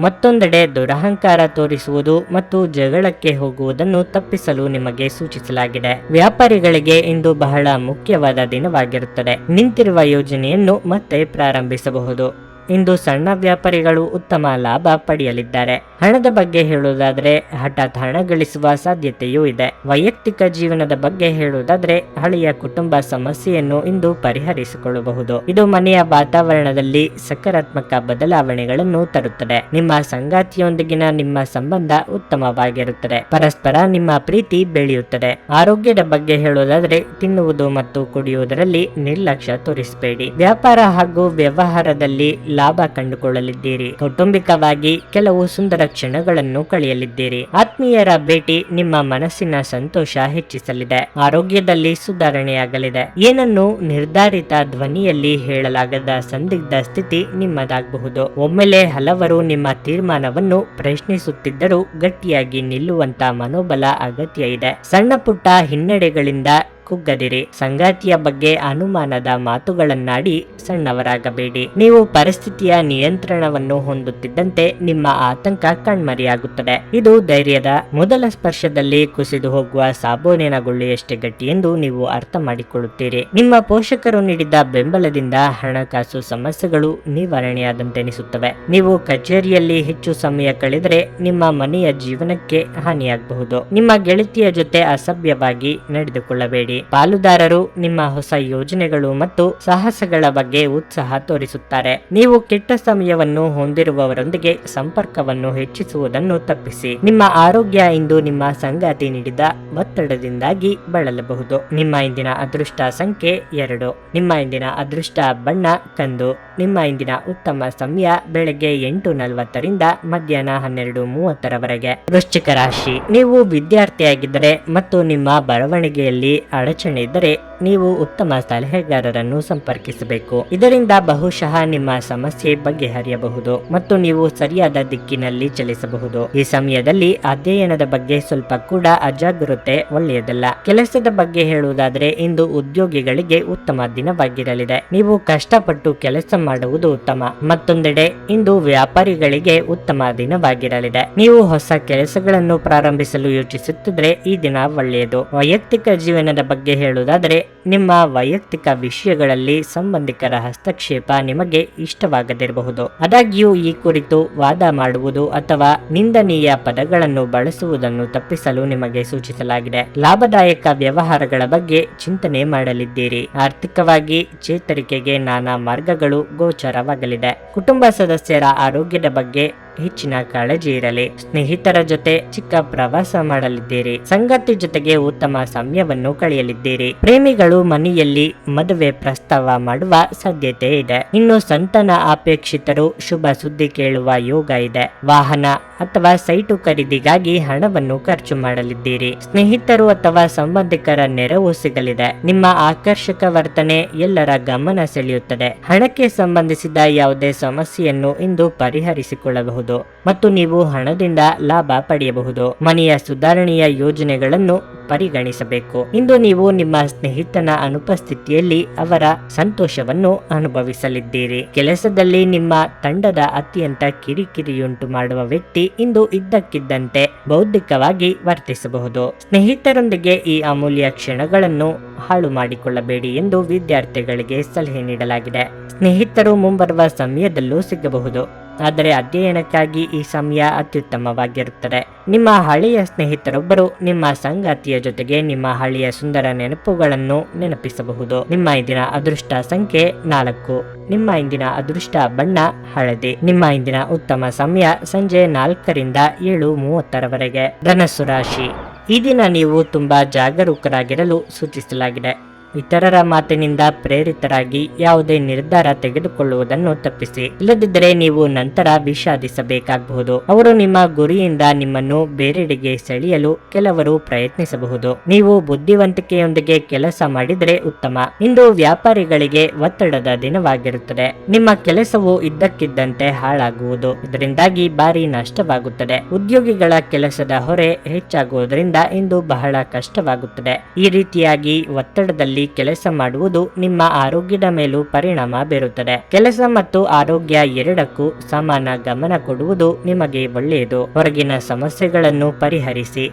ಮತ್ತೊಂದೆಡೆ ದುರಹಂಕಾರ ತೋರಿಸುವುದು ಮತ್ತು ಜಗಳಕ್ಕೆ ಹೋಗುವುದನ್ನು ತಪ್ಪಿಸಲು ನಿಮಗೆ ಸೂಚಿಸಲಾಗಿದೆ. ವ್ಯಾಪಾರಿಗಳಿಗೆ ಇಂದು ಬಹಳ ಮುಖ್ಯವಾದ ದಿನವಾಗಿರುತ್ತದೆ. ನಿಂತಿರುವ ಯೋಜನೆಯನ್ನು ಮತ್ತೆ ಪ್ರಾರಂಭಿಸಬಹುದು. ಇಂದು ಸಣ್ಣ ವ್ಯಾಪಾರಿಗಳು ಉತ್ತಮ ಲಾಭ ಪಡೆಯಲಿದ್ದಾರೆ. ಹಣದ ಬಗ್ಗೆ ಹೇಳುವುದಾದ್ರೆ ಹಠಾತ್ ಹಣ ಗಳಿಸುವ ಸಾಧ್ಯತೆಯೂ ಇದೆ. ವೈಯಕ್ತಿಕ ಜೀವನದ ಬಗ್ಗೆ ಹೇಳುವುದಾದ್ರೆ ಹಳೆಯ ಕುಟುಂಬ ಸಮಸ್ಯೆಯನ್ನು ಇಂದು ಪರಿಹರಿಸಿಕೊಳ್ಳಬಹುದು. ಇದು ಮನೆಯ ವಾತಾವರಣದಲ್ಲಿ ಸಕಾರಾತ್ಮಕ ಬದಲಾವಣೆಗಳನ್ನು ತರುತ್ತದೆ. ನಿಮ್ಮ ಸಂಗಾತಿಯೊಂದಿಗಿನ ನಿಮ್ಮ ಸಂಬಂಧ ಉತ್ತಮವಾಗಿರುತ್ತದೆ. ಪರಸ್ಪರ ನಿಮ್ಮ ಪ್ರೀತಿ ಬೆಳೆಯುತ್ತದೆ. ಆರೋಗ್ಯದ ಬಗ್ಗೆ ಹೇಳುವುದಾದ್ರೆ ತಿನ್ನುವುದು ಮತ್ತು ಕುಡಿಯುವುದರಲ್ಲಿ ನಿರ್ಲಕ್ಷ್ಯ ತೋರಿಸಬೇಡಿ. ವ್ಯಾಪಾರ ಹಾಗೂ ವ್ಯವಹಾರದಲ್ಲಿ ಲಾಭ ಕಂಡುಕೊಳ್ಳಲಿದ್ದೀರಿ. ಕೌಟುಂಬಿಕವಾಗಿ ಕೆಲವು ಸುಂದರ ಕ್ಷಣಗಳನ್ನು ಕಳೆಯಲಿದ್ದೀರಿ. ಆತ್ಮೀಯರ ಭೇಟಿ ನಿಮ್ಮ ಮನಸ್ಸಿನ ಸಂತೋಷ ಹೆಚ್ಚಿಸಲಿದೆ. ಆರೋಗ್ಯದಲ್ಲಿ ಸುಧಾರಣೆಯಾಗಲಿದೆ. ಏನನ್ನು ನಿರ್ಧಾರಿತ ಧ್ವನಿಯಲ್ಲಿ ಹೇಳಲಾಗದ ಸಂದಿಗ್ಧ ಸ್ಥಿತಿ ನಿಮ್ಮದಾಗಬಹುದು. ಒಮ್ಮೆಲೆ ಹಲವರು ನಿಮ್ಮ ತೀರ್ಮಾನವನ್ನು ಪ್ರಶ್ನಿಸುತ್ತಿದ್ದರೂ ಗಟ್ಟಿಯಾಗಿ ನಿಲ್ಲುವಂತ ಮನೋಬಲ ಅಗತ್ಯ ಇದೆ. ಸಣ್ಣ ಪುಟ್ಟ ಹಿನ್ನಡೆಗಳಿಂದ ಕುಗ್ಗದಿರಿ. ಸಂಗಾತಿಯ ಬಗ್ಗೆ ಅನುಮಾನದ ಮಾತುಗಳನ್ನಾಡಿ ಸಣ್ಣವರಾಗಬೇಡಿ. ನೀವು ಪರಿಸ್ಥಿತಿಯ ನಿಯಂತ್ರಣವನ್ನು ಹೊಂದುತ್ತಿದ್ದಂತೆ ನಿಮ್ಮ ಆತಂಕ ಕಣ್ಮರೆಯಾಗುತ್ತದೆ. ಇದು ಧೈರ್ಯದ ಮೊದಲ ಸ್ಪರ್ಶದಲ್ಲಿ ಕುಸಿದು ಹೋಗುವ ಸಾಬೂನಿನ ಗುಳ್ಳೆಯಷ್ಟೇ ಗಟ್ಟಿ ಎಂದು ನೀವು ಅರ್ಥ ಮಾಡಿಕೊಳ್ಳುತ್ತೀರಿ. ನಿಮ್ಮ ಪೋಷಕರು ನೀಡಿದ ಬೆಂಬಲದಿಂದ ಹಣಕಾಸು ಸಮಸ್ಯೆಗಳು ನಿವಾರಣೆಯಾದಂತೆನಿಸುತ್ತವೆ. ನೀವು ಕಚೇರಿಯಲ್ಲಿ ಹೆಚ್ಚು ಸಮಯ ಕಳೆದರೆ ನಿಮ್ಮ ಮನೆಯ ಜೀವನಕ್ಕೆ ಹಾನಿಯಾಗಬಹುದು. ನಿಮ್ಮ ಗೆಳತಿಯ ಜೊತೆ ಅಸಭ್ಯವಾಗಿ ನಡೆದುಕೊಳ್ಳಬೇಡಿ. ಪಾಲುದಾರರು ನಿಮ್ಮ ಹೊಸ ಯೋಜನೆಗಳು ಮತ್ತು ಸಾಹಸಗಳ ಬಗ್ಗೆ ಉತ್ಸಾಹ ತೋರಿಸುತ್ತಾರೆ. ನೀವು ಕೆಟ್ಟ ಸಮಯವನ್ನು ಹೊಂದಿರುವವರೊಂದಿಗೆ ಸಂಪರ್ಕವನ್ನು ಹೆಚ್ಚಿಸುವುದನ್ನು ತಪ್ಪಿಸಿ. ನಿಮ್ಮ ಆರೋಗ್ಯ ಇಂದು ನಿಮ್ಮ ಸಂಗಾತಿ ನೀಡಿದ ಒತ್ತಡದಿಂದಾಗಿ ಬಳಲಬಹುದು. ನಿಮ್ಮ ಇಂದಿನ ಅದೃಷ್ಟ ಸಂಖ್ಯೆ 2. ನಿಮ್ಮ ಇಂದಿನ ಅದೃಷ್ಟ ಬಣ್ಣ ಕಂದು. ನಿಮ್ಮ ಇಂದಿನ ಉತ್ತಮ ಸಮಯ ಬೆಳಗ್ಗೆ 8:40ರಿಂದ ಮಧ್ಯಾಹ್ನ 12:30ರವರೆಗೆ. ವೃಶ್ಚಿಕ ರಾಶಿ, ನೀವು ವಿದ್ಯಾರ್ಥಿಯಾಗಿದ್ದರೆ ಮತ್ತು ನಿಮ್ಮ ಬರವಣಿಗೆಯಲ್ಲಿ ಅಡಚಣೆ ಇದ್ದರೆ ನೀವು ಉತ್ತಮ ಸಲಹೆಗಾರರನ್ನು ಸಂಪರ್ಕಿಸಬೇಕು. ಇದರಿಂದ ಬಹುಶಃ ನಿಮ್ಮ ಸಮಸ್ಯೆ ಬಗೆಹರಿಯಬಹುದು ಮತ್ತು ನೀವು ಸರಿಯಾದ ದಿಕ್ಕಿನಲ್ಲಿ ಚಲಿಸಬಹುದು. ಈ ಸಮಯದಲ್ಲಿ ಅಧ್ಯಯನದ ಬಗ್ಗೆ ಸ್ವಲ್ಪ ಕೂಡ ಅಜಾಗರೂಕತೆ ಒಳ್ಳೆಯದಲ್ಲ. ಕೆಲಸದ ಬಗ್ಗೆ ಹೇಳುವುದಾದರೆ ಇಂದು ಉದ್ಯೋಗಿಗಳಿಗೆ ಉತ್ತಮ ದಿನವಾಗಿರಲಿದೆ. ನೀವು ಕಷ್ಟಪಟ್ಟು ಕೆಲಸ ಮಾಡುವುದು ಉತ್ತಮ. ಮತ್ತೊಂದೆಡೆ ಇಂದು ವ್ಯಾಪಾರಿಗಳಿಗೆ ಉತ್ತಮ ದಿನವಾಗಿರಲಿದೆ. ನೀವು ಹೊಸ ಕೆಲಸಗಳನ್ನು ಪ್ರಾರಂಭಿಸಲು ಯೋಚಿಸುತ್ತಿದ್ರೆ ಈ ದಿನ ಒಳ್ಳೆಯದು. ವೈಯಕ್ತಿಕ ಜೀವನದ ಬಗ್ಗೆ ಹೇಳುವುದಾದರೆ ನಿಮ್ಮ ವೈಯಕ್ತಿಕ ವಿಷಯಗಳಲ್ಲಿ ಸಂಬಂಧಿಕರ ಹಸ್ತಕ್ಷೇಪ ನಿಮಗೆ ಇಷ್ಟವಾಗದಿರಬಹುದು. ಆದಾಗ್ಯೂ ಈ ಕುರಿತು ವಾದ ಮಾಡುವುದು ಅಥವಾ ನಿಂದನೀಯ ಪದಗಳನ್ನು ಬಳಸುವುದನ್ನು ತಪ್ಪಿಸಲು ನಿಮಗೆ ಸೂಚಿಸಲಾಗಿದೆ. ಲಾಭದಾಯಕ ವ್ಯವಹಾರಗಳ ಬಗ್ಗೆ ಚಿಂತನೆ ಮಾಡಲಿದ್ದೀರಿ. ಆರ್ಥಿಕವಾಗಿ ಚೇತರಿಕೆಗೆ ನಾನಾ ಮಾರ್ಗಗಳು ಗೋಚರವಾಗಲಿದೆ. ಕುಟುಂಬ ಸದಸ್ಯರ ಆರೋಗ್ಯದ ಬಗ್ಗೆ ಹೆಚ್ಚಿನ ಕಾಳಜಿ ಇರಲಿ. ಸ್ನೇಹಿತರ ಜೊತೆ ಚಿಕ್ಕ ಪ್ರವಾಸ ಮಾಡಲಿದ್ದೀರಿ. ಸಂಗಾತಿ ಜೊತೆಗೆ ಉತ್ತಮ ಸಮಯವನ್ನು ಕಳೆಯಲಿದ್ದೀರಿ. ಪ್ರೇಮಿಗಳು ಮನೆಯಲ್ಲಿ ಮದುವೆ ಪ್ರಸ್ತಾವ ಮಾಡುವ ಸಾಧ್ಯತೆ ಇದೆ. ಇನ್ನು ಸಂತಾನ ಅಪೇಕ್ಷಿತರು ಶುಭ ಸುದ್ದಿ ಕೇಳುವ ಯೋಗ ಇದೆ. ವಾಹನ ಅಥವಾ ಸೈಟು ಖರೀದಿಗಾಗಿ ಹಣವನ್ನು ಖರ್ಚು ಮಾಡಲಿದ್ದೀರಿ. ಸ್ನೇಹಿತರು ಅಥವಾ ಸಂಬಂಧಿಕರ ನೆರವು ಸಿಗಲಿದೆ. ನಿಮ್ಮ ಆಕರ್ಷಕ ವರ್ತನೆ ಎಲ್ಲರ ಗಮನ ಸೆಳೆಯುತ್ತದೆ. ಹಣಕ್ಕೆ ಸಂಬಂಧಿಸಿದ ಯಾವುದೇ ಸಮಸ್ಯೆಯನ್ನು ಇಂದು ಪರಿಹರಿಸಿಕೊಳ್ಳಬಹುದು ಮತ್ತು ನೀವು ಹಣದಿಂದ ಲಾಭ ಪಡೆಯಬಹುದು. ಮನೆಯ ಸುಧಾರಣೆಯ ಯೋಜನೆಗಳನ್ನು ಪರಿಗಣಿಸಬೇಕು. ಇಂದು ನೀವು ನಿಮ್ಮ ಸ್ನೇಹಿತನ ಅನುಪಸ್ಥಿತಿಯಲ್ಲಿ ಅವರ ಸಂತೋಷವನ್ನು ಅನುಭವಿಸಲಿದ್ದೀರಿ. ಕೆಲಸದಲ್ಲಿ ನಿಮ್ಮ ತಂಡದ ಅತ್ಯಂತ ಕಿರಿಕಿರಿಯುಂಟು ಮಾಡುವ ವ್ಯಕ್ತಿ ಇಂದು ಇದ್ದಕ್ಕಿದ್ದಂತೆ ಬೌದ್ಧಿಕವಾಗಿ ವರ್ತಿಸಬಹುದು. ಸ್ನೇಹಿತರೊಂದಿಗೆ ಈ ಅಮೂಲ್ಯ ಕ್ಷಣಗಳನ್ನು ಹಾಳು ಮಾಡಿಕೊಳ್ಳಬೇಡಿ ಎಂದು ವಿದ್ಯಾರ್ಥಿಗಳಿಗೆ ಸಲಹೆ ನೀಡಲಾಗಿದೆ. ಸ್ನೇಹಿತರು ಮುಂಬರುವ ಸಮಯದಲ್ಲೂ ಸಿಗಬಹುದು, ಆದರೆ ಅಧ್ಯಯನಕ್ಕಾಗಿ ಈ ಸಮಯ ಅತ್ಯುತ್ತಮವಾಗಿರುತ್ತದೆ. ನಿಮ್ಮ ಹಳೆಯ ಸ್ನೇಹಿತರೊಬ್ಬರು ನಿಮ್ಮ ಸಂಗಾತಿಯ ಜೊತೆಗೆ ನಿಮ್ಮ ಹಳೆಯ ಸುಂದರ ನೆನಪುಗಳನ್ನು ನೆನಪಿಸಬಹುದು. ನಿಮ್ಮ ಇಂದಿನ ಅದೃಷ್ಟ ಸಂಖ್ಯೆ 4. ನಿಮ್ಮ ಇಂದಿನ ಅದೃಷ್ಟ ಬಣ್ಣ ಹಳದಿ. ನಿಮ್ಮ ಇಂದಿನ ಉತ್ತಮ ಸಮಯ ಸಂಜೆ 4ರಿಂದ 7:30ರವರೆಗೆ. ಧನಸ್ಸು ರಾಶಿ, ಈ ದಿನ ನೀವು ತುಂಬಾ ಜಾಗರೂಕರಾಗಿರಲು ಸೂಚಿಸಲಾಗಿದೆ. ಇತರರ ಮಾತಿನಿಂದ ಪ್ರೇರಿತರಾಗಿ ಯಾವುದೇ ನಿರ್ಧಾರ ತೆಗೆದುಕೊಳ್ಳುವುದನ್ನು ತಪ್ಪಿಸಿ. ಇಲ್ಲದಿದ್ದರೆ ನೀವು ನಂತರ ವಿಷಾದಿಸಬೇಕಾಗಬಹುದು. ಅವರು ನಿಮ್ಮ ಗುರಿಯಿಂದ ನಿಮ್ಮನ್ನು ಬೇರೆಡೆಗೆ ಸೆಳೆಯಲು ಕೆಲವರು ಪ್ರಯತ್ನಿಸಬಹುದು. ನೀವು ಬುದ್ಧಿವಂತಿಕೆಯೊಂದಿಗೆ ಕೆಲಸ ಮಾಡಿದರೆ ಉತ್ತಮ. ಇಂದು ವ್ಯಾಪಾರಿಗಳಿಗೆ ಒತ್ತಡದ ದಿನವಾಗಿರುತ್ತದೆ. ನಿಮ್ಮ ಕೆಲಸವು ಇದ್ದಕ್ಕಿದ್ದಂತೆ ಹಾಳಾಗುವುದು. ಇದರಿಂದಾಗಿ ಭಾರಿ ನಷ್ಟವಾಗುತ್ತದೆ. ಉದ್ಯೋಗಿಗಳ ಕೆಲಸದ ಹೊರೆ ಹೆಚ್ಚಾಗುವುದರಿಂದ ಇಂದು ಬಹಳ ಕಷ್ಟವಾಗುತ್ತದೆ. ಈ ರೀತಿಯಾಗಿ ಒತ್ತಡದಲ್ಲಿ ಕೆಲಸ ಮಾಡುವುದು ನಿಮ್ಮ ಆರೋಗ್ಯದ ಮೇಲೂ ಪರಿಣಾಮ ಬೀರುತ್ತದೆ. ಕೆಲಸ ಮತ್ತು ಆರೋಗ್ಯ ಎರಡಕ್ಕೂ ಸಮಾನ ಗಮನ ಕೊಡುವುದು ನಿಮಗೆ ಒಳ್ಳೆಯದು. ಹೊರಗಿನ ಸಮಸ್ಯೆಗಳನ್ನು ಪರಿಹರಿಸಿ.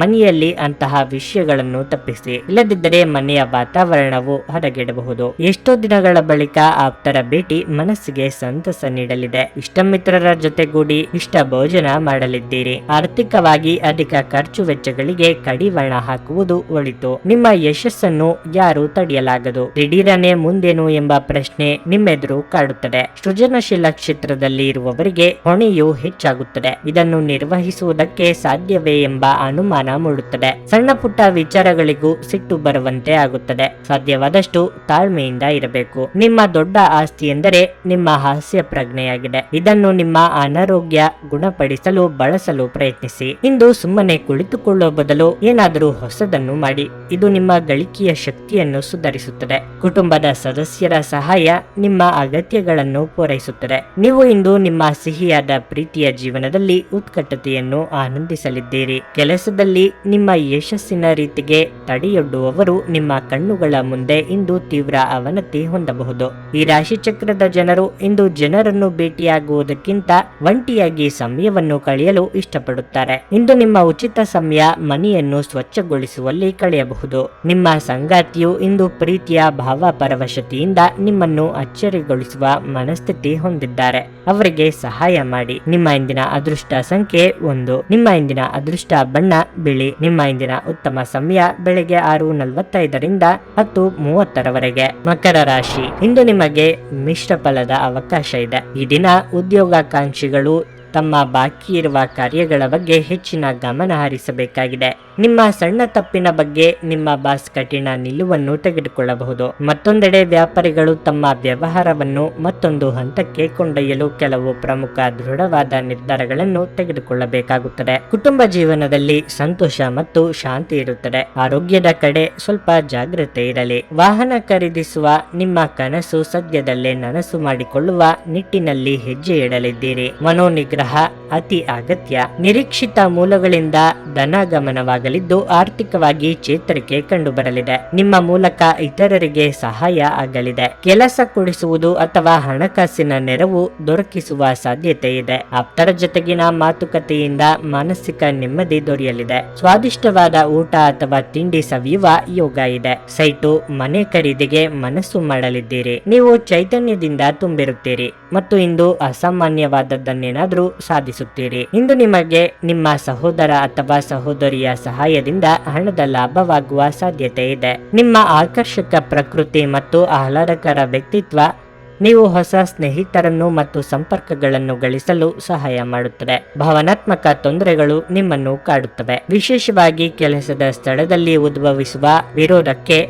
ಮನೆಯಲ್ಲಿ ಅಂತಹ ವಿಷಯಗಳನ್ನು ತಪ್ಪಿಸಿ, ಇಲ್ಲದಿದ್ದರೆ ಮನೆಯ ವಾತಾವರಣವು ಹದಗೆಡಬಹುದು. ಎಷ್ಟೋ ದಿನಗಳ ಬಳಿಕ ಆಪ್ತರ ಭೇಟಿ ಮನಸ್ಸಿಗೆ ಸಂತಸ ನೀಡಲಿದೆ. ಇಷ್ಟ ಮಿತ್ರರ ಜೊತೆಗೂಡಿ ಇಷ್ಟ ಭೋಜನ ಮಾಡಲಿದ್ದೀರಿ. ಆರ್ಥಿಕವಾಗಿ ಅಧಿಕ ಖರ್ಚು ವೆಚ್ಚಗಳಿಗೆ ಕಡಿವಾಣ ಹಾಕುವುದು ಒಳಿತು. ನಿಮ್ಮ ಯಶಸ್ಸನ್ನು ಯಾರು ತಡೆಯಲಾಗದು. ದಿಢೀರನೆ ಮುಂದೇನು ಎಂಬ ಪ್ರಶ್ನೆ ನಿಮ್ಮೆದುರು ಕಾಡುತ್ತದೆ. ಸೃಜನಶೀಲ ಕ್ಷೇತ್ರದಲ್ಲಿ ಇರುವವರಿಗೆ ಹೊಣೆಯೂ ಹೆಚ್ಚಾಗುತ್ತದೆ. ಇದನ್ನು ನಿರ್ವಹಿಸುವುದಕ್ಕೆ ಸಾಧ್ಯವೇ ಎಂಬ ಅನುಮಾನ ಮೂಡುತ್ತದೆ. ಸಣ್ಣ ಪುಟ್ಟ ವಿಚಾರಗಳಿಗೂ ಸಿಟ್ಟು ಬರುವಂತೆ ಆಗುತ್ತದೆ. ಸಾಧ್ಯವಾದಷ್ಟು ತಾಳ್ಮೆಯಿಂದ ಇರಬೇಕು. ನಿಮ್ಮ ದೊಡ್ಡ ಆಸ್ತಿ ಎಂದರೆ ನಿಮ್ಮ ಹಾಸ್ಯ ಪ್ರಜ್ಞೆಯಾಗಿದೆ. ಇದನ್ನು ನಿಮ್ಮ ಅನಾರೋಗ್ಯ ಗುಣಪಡಿಸಲು ಬಳಸಲು ಪ್ರಯತ್ನಿಸಿ. ಇಂದು ಸುಮ್ಮನೆ ಕುಳಿತುಕೊಳ್ಳುವ ಬದಲು ಏನಾದರೂ ಹೊಸದನ್ನು ಮಾಡಿ. ಇದು ನಿಮ್ಮ ಗಳಿಕೆಯ ಶಕ್ತಿಯನ್ನು ಸುಧಾರಿಸುತ್ತದೆ. ಕುಟುಂಬದ ಸದಸ್ಯರ ಸಹಾಯ ನಿಮ್ಮ ಅಗತ್ಯಗಳನ್ನು ಪೂರೈಸುತ್ತದೆ. ನೀವು ಇಂದು ನಿಮ್ಮ ಸಿಹಿಯಾದ ಪ್ರೀತಿಯ ಜೀವನದಲ್ಲಿ ಉತ್ಕಟತೆಯನ್ನು ಆನಂದಿಸಲಿದ್ದೀರಿ. ಕೆಲಸದಲ್ಲಿ ನಿಮ್ಮ ಯಶಸ್ಸಿನ ರೀತಿಗೆ ತಡೆಯೊಡ್ಡುವವರು ನಿಮ್ಮ ಕಣ್ಣುಗಳ ಮುಂದೆ ಇಂದು ತೀವ್ರ ಅವನತಿ ಹೊಂದಬಹುದು. ಈ ರಾಶಿ ಚಕ್ರದ ಜನರು ಇಂದು ಜನರನ್ನು ಭೇಟಿಯಾಗುವುದಕ್ಕಿಂತ ಒಂಟಿಯಾಗಿ ಸಮಯವನ್ನು ಕಳೆಯಲು ಇಷ್ಟಪಡುತ್ತಾರೆ. ಇಂದು ನಿಮ್ಮ ಉಚಿತ ಸಮಯ ಮನೆಯನ್ನು ಸ್ವಚ್ಛಗೊಳಿಸುವಲ್ಲಿ ಕಳೆಯಬಹುದು. ನಿಮ್ಮ ಸಂಗಾತಿಯು ಇಂದು ಪ್ರೀತಿಯ ಭಾವಪರವಶತೆಯಿಂದ ನಿಮ್ಮನ್ನು ಅಚ್ಚರಿಗೊಳಿಸುವ ಮನಸ್ಥಿತಿ ಹೊಂದಿದ್ದಾರೆ. ಅವರಿಗೆ ಸಹಾಯ ಮಾಡಿ. ನಿಮ್ಮ ಇಂದಿನ ಅದೃಷ್ಟ ಸಂಖ್ಯೆ 1. ನಿಮ್ಮ ಇಂದಿನ ಅದೃಷ್ಟ ಬಣ್ಣ ಬಿಳಿ. ನಿಮ್ಮ ಇಂದಿನ ಉತ್ತಮ ಸಮಯ ಬೆಳಗ್ಗೆ 6:45 10:30 ಮಕರ ರಾಶಿ. ಇಂದು ನಿಮಗೆ ಮಿಶ್ರ ಫಲದ ಅವಕಾಶ ಇದೆ. ಈ ದಿನ ಉದ್ಯೋಗಾಕಾಂಕ್ಷಿಗಳು ತಮ್ಮ ಬಾಕಿ ಇರುವ ಕಾರ್ಯಗಳ ಬಗ್ಗೆ ಹೆಚ್ಚಿನ ಗಮನ ಹರಿಸಬೇಕಾಗಿದೆ. ನಿಮ್ಮ ಸಣ್ಣ ತಪ್ಪಿನ ಬಗ್ಗೆ ನಿಮ್ಮ ಬಾಸ್ ಕಠಿಣ ನಿಲುವನ್ನು ತೆಗೆದುಕೊಳ್ಳಬಹುದು. ಮತ್ತೊಂದೆಡೆ ವ್ಯಾಪಾರಿಗಳು ತಮ್ಮ ವ್ಯವಹಾರವನ್ನು ಮತ್ತೊಂದು ಹಂತಕ್ಕೆ ಕೊಂಡೊಯ್ಯಲು ಕೆಲವು ಪ್ರಮುಖ ದೃಢವಾದ ನಿರ್ಧಾರಗಳನ್ನು ತೆಗೆದುಕೊಳ್ಳಬೇಕಾಗುತ್ತದೆ. ಕುಟುಂಬ ಜೀವನದಲ್ಲಿ ಸಂತೋಷ ಮತ್ತು ಶಾಂತಿ ಇರುತ್ತದೆ. ಆರೋಗ್ಯದ ಕಡೆ ಸ್ವಲ್ಪ ಜಾಗ್ರತೆ ಇರಲಿ. ವಾಹನ ಖರೀದಿಸುವ ನಿಮ್ಮ ಕನಸು ಸದ್ಯದಲ್ಲೇ ನನಸು ಮಾಡಿಕೊಳ್ಳುವ ನಿಟ್ಟಿನಲ್ಲಿ ಹೆಜ್ಜೆ ಇಡಲಿದ್ದೀರಿ. ಮನೋನಿಗ್ರಹ ಅತಿ ಅಗತ್ಯ. ನಿರೀಕ್ಷಿತ ಮೂಲಗಳಿಂದ ಧನಾಗಮನವಾಗಲಿದ್ದು ಆರ್ಥಿಕವಾಗಿ ಚೇತರಿಕೆ ಕಂಡುಬರಲಿದೆ. ನಿಮ್ಮ ಮೂಲಕ ಇತರರಿಗೆ ಸಹಾಯ ಆಗಲಿದೆ. ಕೆಲಸ ಕೊಡಿಸುವುದು ಅಥವಾ ಹಣಕಾಸಿನ ನೆರವು ದೊರಕಿಸುವ ಸಾಧ್ಯತೆ ಇದೆ. ಆಪ್ತರ ಜೊತೆಗಿನ ಮಾತುಕತೆಯಿಂದ ಮಾನಸಿಕ ನೆಮ್ಮದಿ ದೊರೆಯಲಿದೆ. ಸ್ವಾದಿಷ್ಟವಾದ ಊಟ ಅಥವಾ ತಿಂಡಿ ಸವಿಯುವ ಯೋಗ ಇದೆ. ಸೈಟು ಮನೆ ಖರೀದಿಗೆ ಮನಸ್ಸು ಮಾಡಲಿದ್ದೀರಿ. ನೀವು ಚೈತನ್ಯದಿಂದ ತುಂಬಿರುತ್ತೀರಿ ಮತ್ತು ಇಂದು ಅಸಾಮಾನ್ಯವಾದದ್ದನ್ನೇನಾದ್ರೂ ಸಾಧಿಸುತ್ತೀರಿ. ಇಂದು ನಿಮಗೆ ನಿಮ್ಮ ಸಹೋದರ ಅಥವಾ ಸಹೋದರಿಯ ಸಹಾಯದಿಂದ ಹಣದ ಲಾಭವಾಗುವ ಸಾಧ್ಯತೆ ಇದೆ. ನಿಮ್ಮ ಆಕರ್ಷಕ ಪ್ರಕೃತಿ ಮತ್ತು ಆಹ್ಲಾದಕರ ವ್ಯಕ್ತಿತ್ವ ನೀವು ಹೊಸ ಸ್ನೇಹಿತರನ್ನು ಮತ್ತು ಸಂಪರ್ಕಗಳನ್ನು ಗಳಿಸಲು ಸಹಾಯ ಮಾಡುತ್ತದೆ. ಭಾವನಾತ್ಮಕ ತೊಂದರೆಗಳು ನಿಮ್ಮನ್ನು ಕಾಡುತ್ತವೆ. ವಿಶೇಷವಾಗಿ ಕೆಲಸದ ಸ್ಥಳದಲ್ಲಿ ಉದ್ಭವಿಸುವ ವಿರೋಧಕ್ಕೆ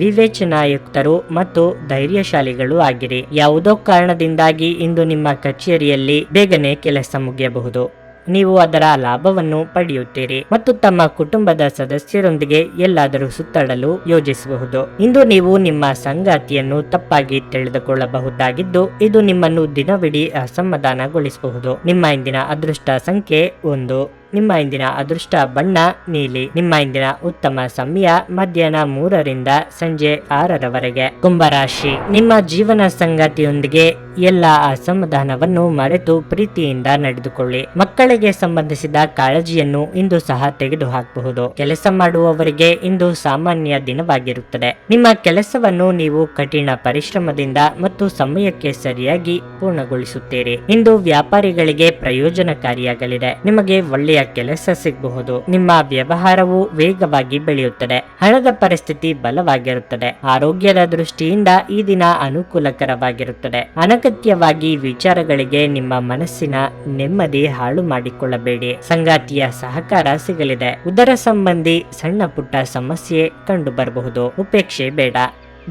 ವಿವೇಚನಾಯುಕ್ತರು ಮತ್ತು ಧೈರ್ಯಶಾಲಿಗಳು ಆಗಿರಿ. ಯಾವುದೋ ಕಾರಣದಿಂದಾಗಿ ಇಂದು ನಿಮ್ಮ ಕಚೇರಿಯಲ್ಲಿ ಬೇಗನೆ ಕೆಲಸ ಮುಗಿಯಬಹುದು. ನೀವು ಅದರ ಲಾಭವನ್ನು ಪಡೆಯುತ್ತೀರಿ ಮತ್ತು ತಮ್ಮ ಕುಟುಂಬದ ಸದಸ್ಯರೊಂದಿಗೆ ಎಲ್ಲಾದರೂ ಸುತ್ತಾಡಲು ಯೋಜಿಸಬಹುದು. ಇಂದು ನೀವು ನಿಮ್ಮ ಸಂಗಾತಿಯನ್ನು ತಪ್ಪಾಗಿ ತಿಳಿದುಕೊಳ್ಳಬಹುದಾಗಿದ್ದು ಇದು ನಿಮ್ಮನ್ನು ದಿನವಿಡೀ ಅಸಮಾಧಾನಗೊಳಿಸಬಹುದು. ನಿಮ್ಮ ಇಂದಿನ ಅದೃಷ್ಟ ಸಂಖ್ಯೆ 1. ನಿಮ್ಮ ಇಂದಿನ ಅದೃಷ್ಟ ಬಣ್ಣ ನೀಲಿ. ನಿಮ್ಮ ಇಂದಿನ ಉತ್ತಮ ಸಮಯ ಮಧ್ಯಾಹ್ನ 3 ಸಂಜೆ 6 ಕುಂಭರಾಶಿ. ನಿಮ್ಮ ಜೀವನ ಸಂಗಾತಿಯೊಂದಿಗೆ ಎಲ್ಲ ಅಸಮಾಧಾನವನ್ನು ಮರೆತು ಪ್ರೀತಿಯಿಂದ ನಡೆದುಕೊಳ್ಳಿ. ಮಕ್ಕಳಿಗೆ ಸಂಬಂಧಿಸಿದ ಕಾಳಜಿಯನ್ನು ಇಂದು ಸಹ ತೆಗೆದುಹಾಕಬಹುದು. ಕೆಲಸ ಮಾಡುವವರಿಗೆ ಇಂದು ಸಾಮಾನ್ಯ ದಿನವಾಗಿರುತ್ತದೆ. ನಿಮ್ಮ ಕೆಲಸವನ್ನು ನೀವು ಕಠಿಣ ಪರಿಶ್ರಮದಿಂದ ಮತ್ತು ಸಮಯಕ್ಕೆ ಸರಿಯಾಗಿ ಪೂರ್ಣಗೊಳಿಸುತ್ತೀರಿ. ಇಂದು ವ್ಯಾಪಾರಿಗಳಿಗೆ ಪ್ರಯೋಜನಕಾರಿಯಾಗಲಿದೆ. ನಿಮಗೆ ಒಳ್ಳೆಯ ಕೆಲಸ ಸಿಗಬಹುದು. ನಿಮ್ಮ ವ್ಯವಹಾರವು ವೇಗವಾಗಿ ಬೆಳೆಯುತ್ತದೆ. ಹಣದ ಪರಿಸ್ಥಿತಿ ಬಲವಾಗಿರುತ್ತದೆ. ಆರೋಗ್ಯದ ದೃಷ್ಟಿಯಿಂದ ಈ ದಿನ ಅನುಕೂಲಕರವಾಗಿರುತ್ತದೆ. ಅನಗತ್ಯವಾಗಿ ವಿಚಾರಗಳಿಗೆ ನಿಮ್ಮ ಮನಸ್ಸಿನ ನೆಮ್ಮದಿ ಹಾಳು ಮಾಡಿಕೊಳ್ಳಬೇಡಿ. ಸಂಗಾತಿಯ ಸಹಕಾರ ಸಿಗಲಿದೆ. ಉದರ ಸಂಬಂಧಿ ಸಣ್ಣ ಪುಟ್ಟ ಸಮಸ್ಯೆ ಕಂಡು ಬರಬಹುದು. ಉಪೇಕ್ಷೆ ಬೇಡ.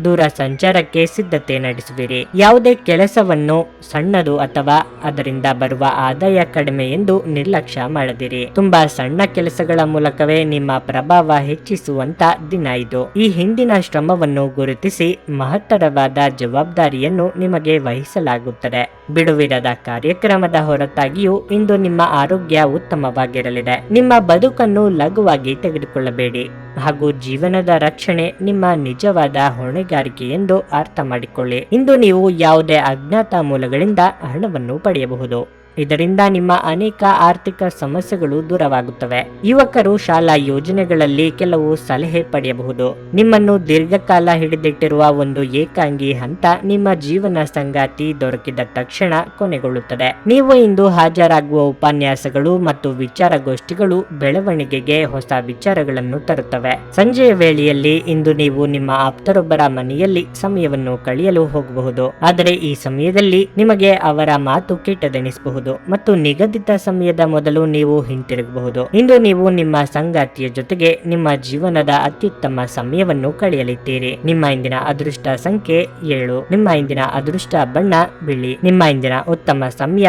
ದೂರ ಸಂಚಾರಕ್ಕೆ ಸಿದ್ಧತೆ ನಡೆಸುವಿರಿ. ಯಾವುದೇ ಕೆಲಸವನ್ನು ಸಣ್ಣದು ಅಥವಾ ಅದರಿಂದ ಬರುವ ಆದಾಯ ಕಡಿಮೆ ಎಂದು ನಿರ್ಲಕ್ಷ್ಯ ಮಾಡದಿರಿ. ತುಂಬಾ ಸಣ್ಣ ಕೆಲಸಗಳ ಮೂಲಕವೇ ನಿಮ್ಮ ಪ್ರಭಾವ ಹೆಚ್ಚಿಸುವಂತ ದಿನ ಇದು. ಈ ಹಿಂದಿನ ಶ್ರಮವನ್ನು ಗುರುತಿಸಿ ಮಹತ್ತರವಾದ ಜವಾಬ್ದಾರಿಯನ್ನು ನಿಮಗೆ ವಹಿಸಲಾಗುತ್ತದೆ. ಬಿಡುವಿರದ ಕಾರ್ಯಕ್ರಮದ ಹೊರತಾಗಿಯೂ ಇಂದು ನಿಮ್ಮ ಆರೋಗ್ಯ ಉತ್ತಮವಾಗಿರಲಿದೆ. ನಿಮ್ಮ ಬದುಕನ್ನು ಲಘುವಾಗಿ ತೆಗೆದುಕೊಳ್ಳಬೇಡಿ ಹಾಗೂ ಜೀವನದ ರಕ್ಷಣೆ ನಿಮ್ಮ ನಿಜವಾದ ಹೊಣೆಗಾರಿಕೆ ಎಂದು ಅರ್ಥ ಮಾಡಿಕೊಳ್ಳಿ. ಇಂದು ನೀವು ಯಾವುದೇ ಅಜ್ಞಾತ ಮೂಲಗಳಿಂದ ಹಣವನ್ನು ಪಡೆಯಬಹುದು. ಇದರಿಂದ ನಿಮ್ಮ ಅನೇಕ ಆರ್ಥಿಕ ಸಮಸ್ಯೆಗಳು ದೂರವಾಗುತ್ತವೆ. ಯುವಕರು ಶಾಲಾ ಯೋಜನೆಗಳಲ್ಲಿ ಕೆಲವು ಸಲಹೆ ಪಡೆಯಬಹುದು. ನಿಮ್ಮನ್ನು ದೀರ್ಘಕಾಲ ಹಿಡಿದಿಟ್ಟಿರುವ ಒಂದು ಏಕಾಂಗಿ ಹಂತ ನಿಮ್ಮ ಜೀವನ ಸಂಗಾತಿ ದೊರಕಿದ ತಕ್ಷಣ ಕೊನೆಗೊಳ್ಳುತ್ತದೆ. ನೀವು ಇಂದು ಹಾಜರಾಗುವ ಉಪನ್ಯಾಸಗಳು ಮತ್ತು ವಿಚಾರಗೋಷ್ಠಿಗಳು ಬೆಳವಣಿಗೆಗೆ ಹೊಸ ವಿಚಾರಗಳನ್ನು ತರುತ್ತವೆ. ಸಂಜೆಯ ವೇಳೆಯಲ್ಲಿ ಇಂದು ನೀವು ನಿಮ್ಮ ಆಪ್ತರೊಬ್ಬರ ಮನೆಯಲ್ಲಿ ಸಮಯವನ್ನು ಕಳೆಯಲು ಹೋಗಬಹುದು. ಆದರೆ ಈ ಸಮಯದಲ್ಲಿ ನಿಮಗೆ ಅವರ ಮಾತು ಕೆಟ್ಟದೆನಿಸಬಹುದು ಮತ್ತು ನಿಗದಿತ ಸಮಯದ ಮೊದಲು ನೀವು ಹಿಂತಿರುಗಬಹುದು. ಇಂದು ನೀವು ನಿಮ್ಮ ಸಂಗಾತಿಯ ಜೊತೆಗೆ ನಿಮ್ಮ ಜೀವನದ ಅತ್ಯುತ್ತಮ ಸಮಯವನ್ನು ಕಳೆಯಲಿದ್ದೀರಿ. ನಿಮ್ಮ ಇಂದಿನ ಅದೃಷ್ಟ ಸಂಖ್ಯೆ 7. ನಿಮ್ಮ ಇಂದಿನ ಅದೃಷ್ಟ ಬಣ್ಣ ಬಿಳಿ. ನಿಮ್ಮ ಇಂದಿನ ಉತ್ತಮ ಸಮಯ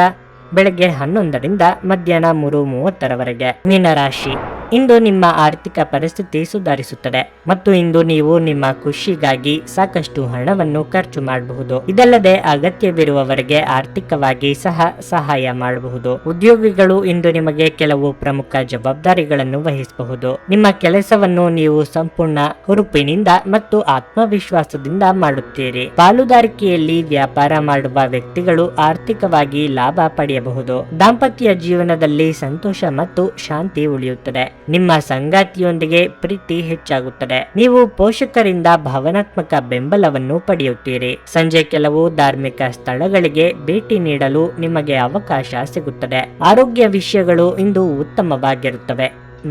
ಬೆಳಗ್ಗೆ 11 ರಿಂದ ಮಧ್ಯಾಹ್ನ 3:30 ಮೀನರಾಶಿ, ಇಂದು ನಿಮ್ಮ ಆರ್ಥಿಕ ಪರಿಸ್ಥಿತಿ ಸುಧಾರಿಸುತ್ತದೆ ಮತ್ತು ಇಂದು ನೀವು ನಿಮ್ಮ ಖುಷಿಗಾಗಿ ಸಾಕಷ್ಟು ಹಣವನ್ನು ಖರ್ಚು ಮಾಡಬಹುದು. ಇದಲ್ಲದೆ ಅಗತ್ಯವಿರುವವರಿಗೆ ಆರ್ಥಿಕವಾಗಿ ಸಹಾಯ ಮಾಡಬಹುದು. ಉದ್ಯೋಗಿಗಳು ಇಂದು ನಿಮಗೆ ಕೆಲವು ಪ್ರಮುಖ ಜವಾಬ್ದಾರಿಗಳನ್ನು ವಹಿಸಬಹುದು. ನಿಮ್ಮ ಕೆಲಸವನ್ನು ನೀವು ಸಂಪೂರ್ಣ ಹುರುಪಿನಿಂದ ಮತ್ತು ಆತ್ಮವಿಶ್ವಾಸದಿಂದ ಮಾಡುತ್ತೀರಿ. ಪಾಲುದಾರಿಕೆಯಲ್ಲಿ ವ್ಯಾಪಾರ ಮಾಡುವ ವ್ಯಕ್ತಿಗಳು ಆರ್ಥಿಕವಾಗಿ ಲಾಭ ಪಡೆಯಬಹುದು. ದಾಂಪತ್ಯ ಜೀವನದಲ್ಲಿ ಸಂತೋಷ ಮತ್ತು ಶಾಂತಿ ಉಳಿಯುತ್ತದೆ. ನಿಮ್ಮ ಸಂಗಾತಿಯೊಂದಿಗೆ ಪ್ರೀತಿ ಹೆಚ್ಚಾಗುತ್ತದೆ. ನೀವು ಪೋಷಕರಿಂದ ಭಾವನಾತ್ಮಕ ಬೆಂಬಲವನ್ನು ಪಡೆಯುತ್ತೀರಿ. ಸಂಜೆ ಕೆಲವು ಧಾರ್ಮಿಕ ಸ್ಥಳಗಳಿಗೆ ಭೇಟಿ ನೀಡಲು ನಿಮಗೆ ಅವಕಾಶ ಸಿಗುತ್ತದೆ. ಆರೋಗ್ಯ ವಿಷಯಗಳು ಇಂದು ಉತ್ತಮವಾಗಿರುತ್ತವೆ.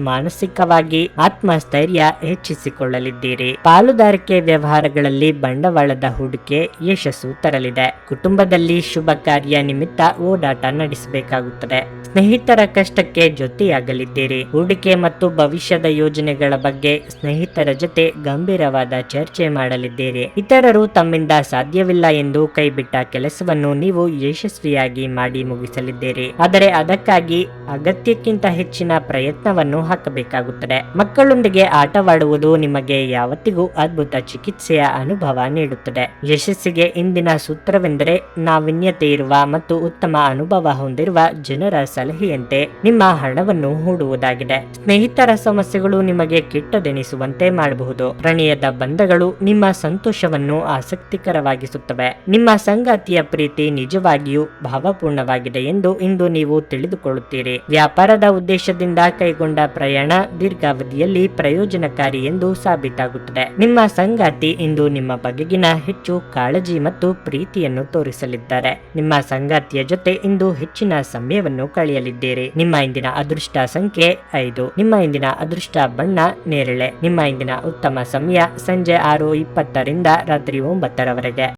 ಮಾನಸಿಕವಾಗಿ ಆತ್ಮಸ್ಥೈರ್ಯ ಹೆಚ್ಚಿಸಿಕೊಳ್ಳಲಿದ್ದೀರಿ. ಪಾಲುದಾರಿಕೆ ವ್ಯವಹಾರಗಳಲ್ಲಿ ಬಂಡವಾಳದ ಹೂಡಿಕೆ ಯಶಸ್ಸು ತರಲಿದೆ. ಕುಟುಂಬದಲ್ಲಿ ಶುಭ ಕಾರ್ಯ ನಿಮಿತ್ತ ಓಡಾಟ ನಡೆಸಬೇಕಾಗುತ್ತದೆ. ಸ್ನೇಹಿತರ ಕಷ್ಟಕ್ಕೆ ಜೊತೆಯಾಗಲಿದ್ದೀರಿ. ಹೂಡಿಕೆ ಮತ್ತು ಭವಿಷ್ಯದ ಯೋಜನೆಗಳ ಬಗ್ಗೆ ಸ್ನೇಹಿತರ ಜೊತೆ ಗಂಭೀರವಾದ ಚರ್ಚೆ ಮಾಡಲಿದ್ದೀರಿ. ಇತರರು ತಮ್ಮಿಂದ ಸಾಧ್ಯವಿಲ್ಲ ಎಂದು ಕೈಬಿಟ್ಟ ಕೆಲಸವನ್ನು ನೀವು ಯಶಸ್ವಿಯಾಗಿ ಮಾಡಿ ಮುಗಿಸಲಿದ್ದೀರಿ. ಆದರೆ ಅದಕ್ಕಾಗಿ ಅಗತ್ಯಕ್ಕಿಂತ ಹೆಚ್ಚಿನ ಪ್ರಯತ್ನವನ್ನು ಹಾಕಬೇಕಾಗುತ್ತದೆ. ಮಕ್ಕಳೊಂದಿಗೆ ಆಟವಾಡುವುದು ನಿಮಗೆ ಯಾವತ್ತಿಗೂ ಅದ್ಭುತ ಚಿಕಿತ್ಸೆಯ ಅನುಭವ ನೀಡುತ್ತದೆ. ಯಶಸ್ಸಿಗೆ ಇಂದಿನ ಸೂತ್ರವೆಂದರೆ ನಾವೀನ್ಯತೆ ಇರುವ ಮತ್ತು ಉತ್ತಮ ಅನುಭವ ಹೊಂದಿರುವ ಜನರ ಸಲಹೆಯಂತೆ ನಿಮ್ಮ ಹಣವನ್ನು ಹೂಡುವುದಾಗಿದೆ. ಸ್ನೇಹಿತರ ಸಮಸ್ಯೆಗಳು ನಿಮಗೆ ಕೆಟ್ಟದೆನಿಸುವಂತೆ ಮಾಡಬಹುದು. ಪ್ರಣಯದ ಬಂಧಗಳು ನಿಮ್ಮ ಸಂತೋಷವನ್ನು ಆಸಕ್ತಿಕರವಾಗಿಸುತ್ತವೆ. ನಿಮ್ಮ ಸಂಗಾತಿಯ ಪ್ರೀತಿ ನಿಜವಾಗಿಯೂ ಭಾವಪೂರ್ಣವಾಗಿದೆ ಎಂದು ಇಂದು ನೀವು ತಿಳಿದುಕೊಳ್ಳುತ್ತೀರಿ. ವ್ಯಾಪಾರದ ಉದ್ದೇಶದಿಂದ ಕೈಗೊಂಡ ಪ್ರಯಾಣ ದೀರ್ಘಾವಧಿಯಲ್ಲಿ ಪ್ರಯೋಜನಕಾರಿ ಎಂದು ಸಾಬೀತಾಗುತ್ತದೆ. ನಿಮ್ಮ ಸಂಗಾತಿ ಇಂದು ನಿಮ್ಮ ಬಗೆಗಿನ ಹೆಚ್ಚು ಕಾಳಜಿ ಮತ್ತು ಪ್ರೀತಿಯನ್ನು ತೋರಿಸಲಿದ್ದಾರೆ. ನಿಮ್ಮ ಸಂಗಾತಿಯ ಜೊತೆ ಇಂದು ಹೆಚ್ಚಿನ ಸಮಯವನ್ನು ಕಳೆಯಲಿದ್ದೀರಿ. ನಿಮ್ಮ ಇಂದಿನ ಅದೃಷ್ಟ ಸಂಖ್ಯೆ 5. ನಿಮ್ಮ ಇಂದಿನ ಅದೃಷ್ಟ ಬಣ್ಣ ನೇರಳೆ. ನಿಮ್ಮ ಇಂದಿನ ಉತ್ತಮ ಸಮಯ ಸಂಜೆ 6:20 ರಿಂದ ರಾತ್ರಿ 9:00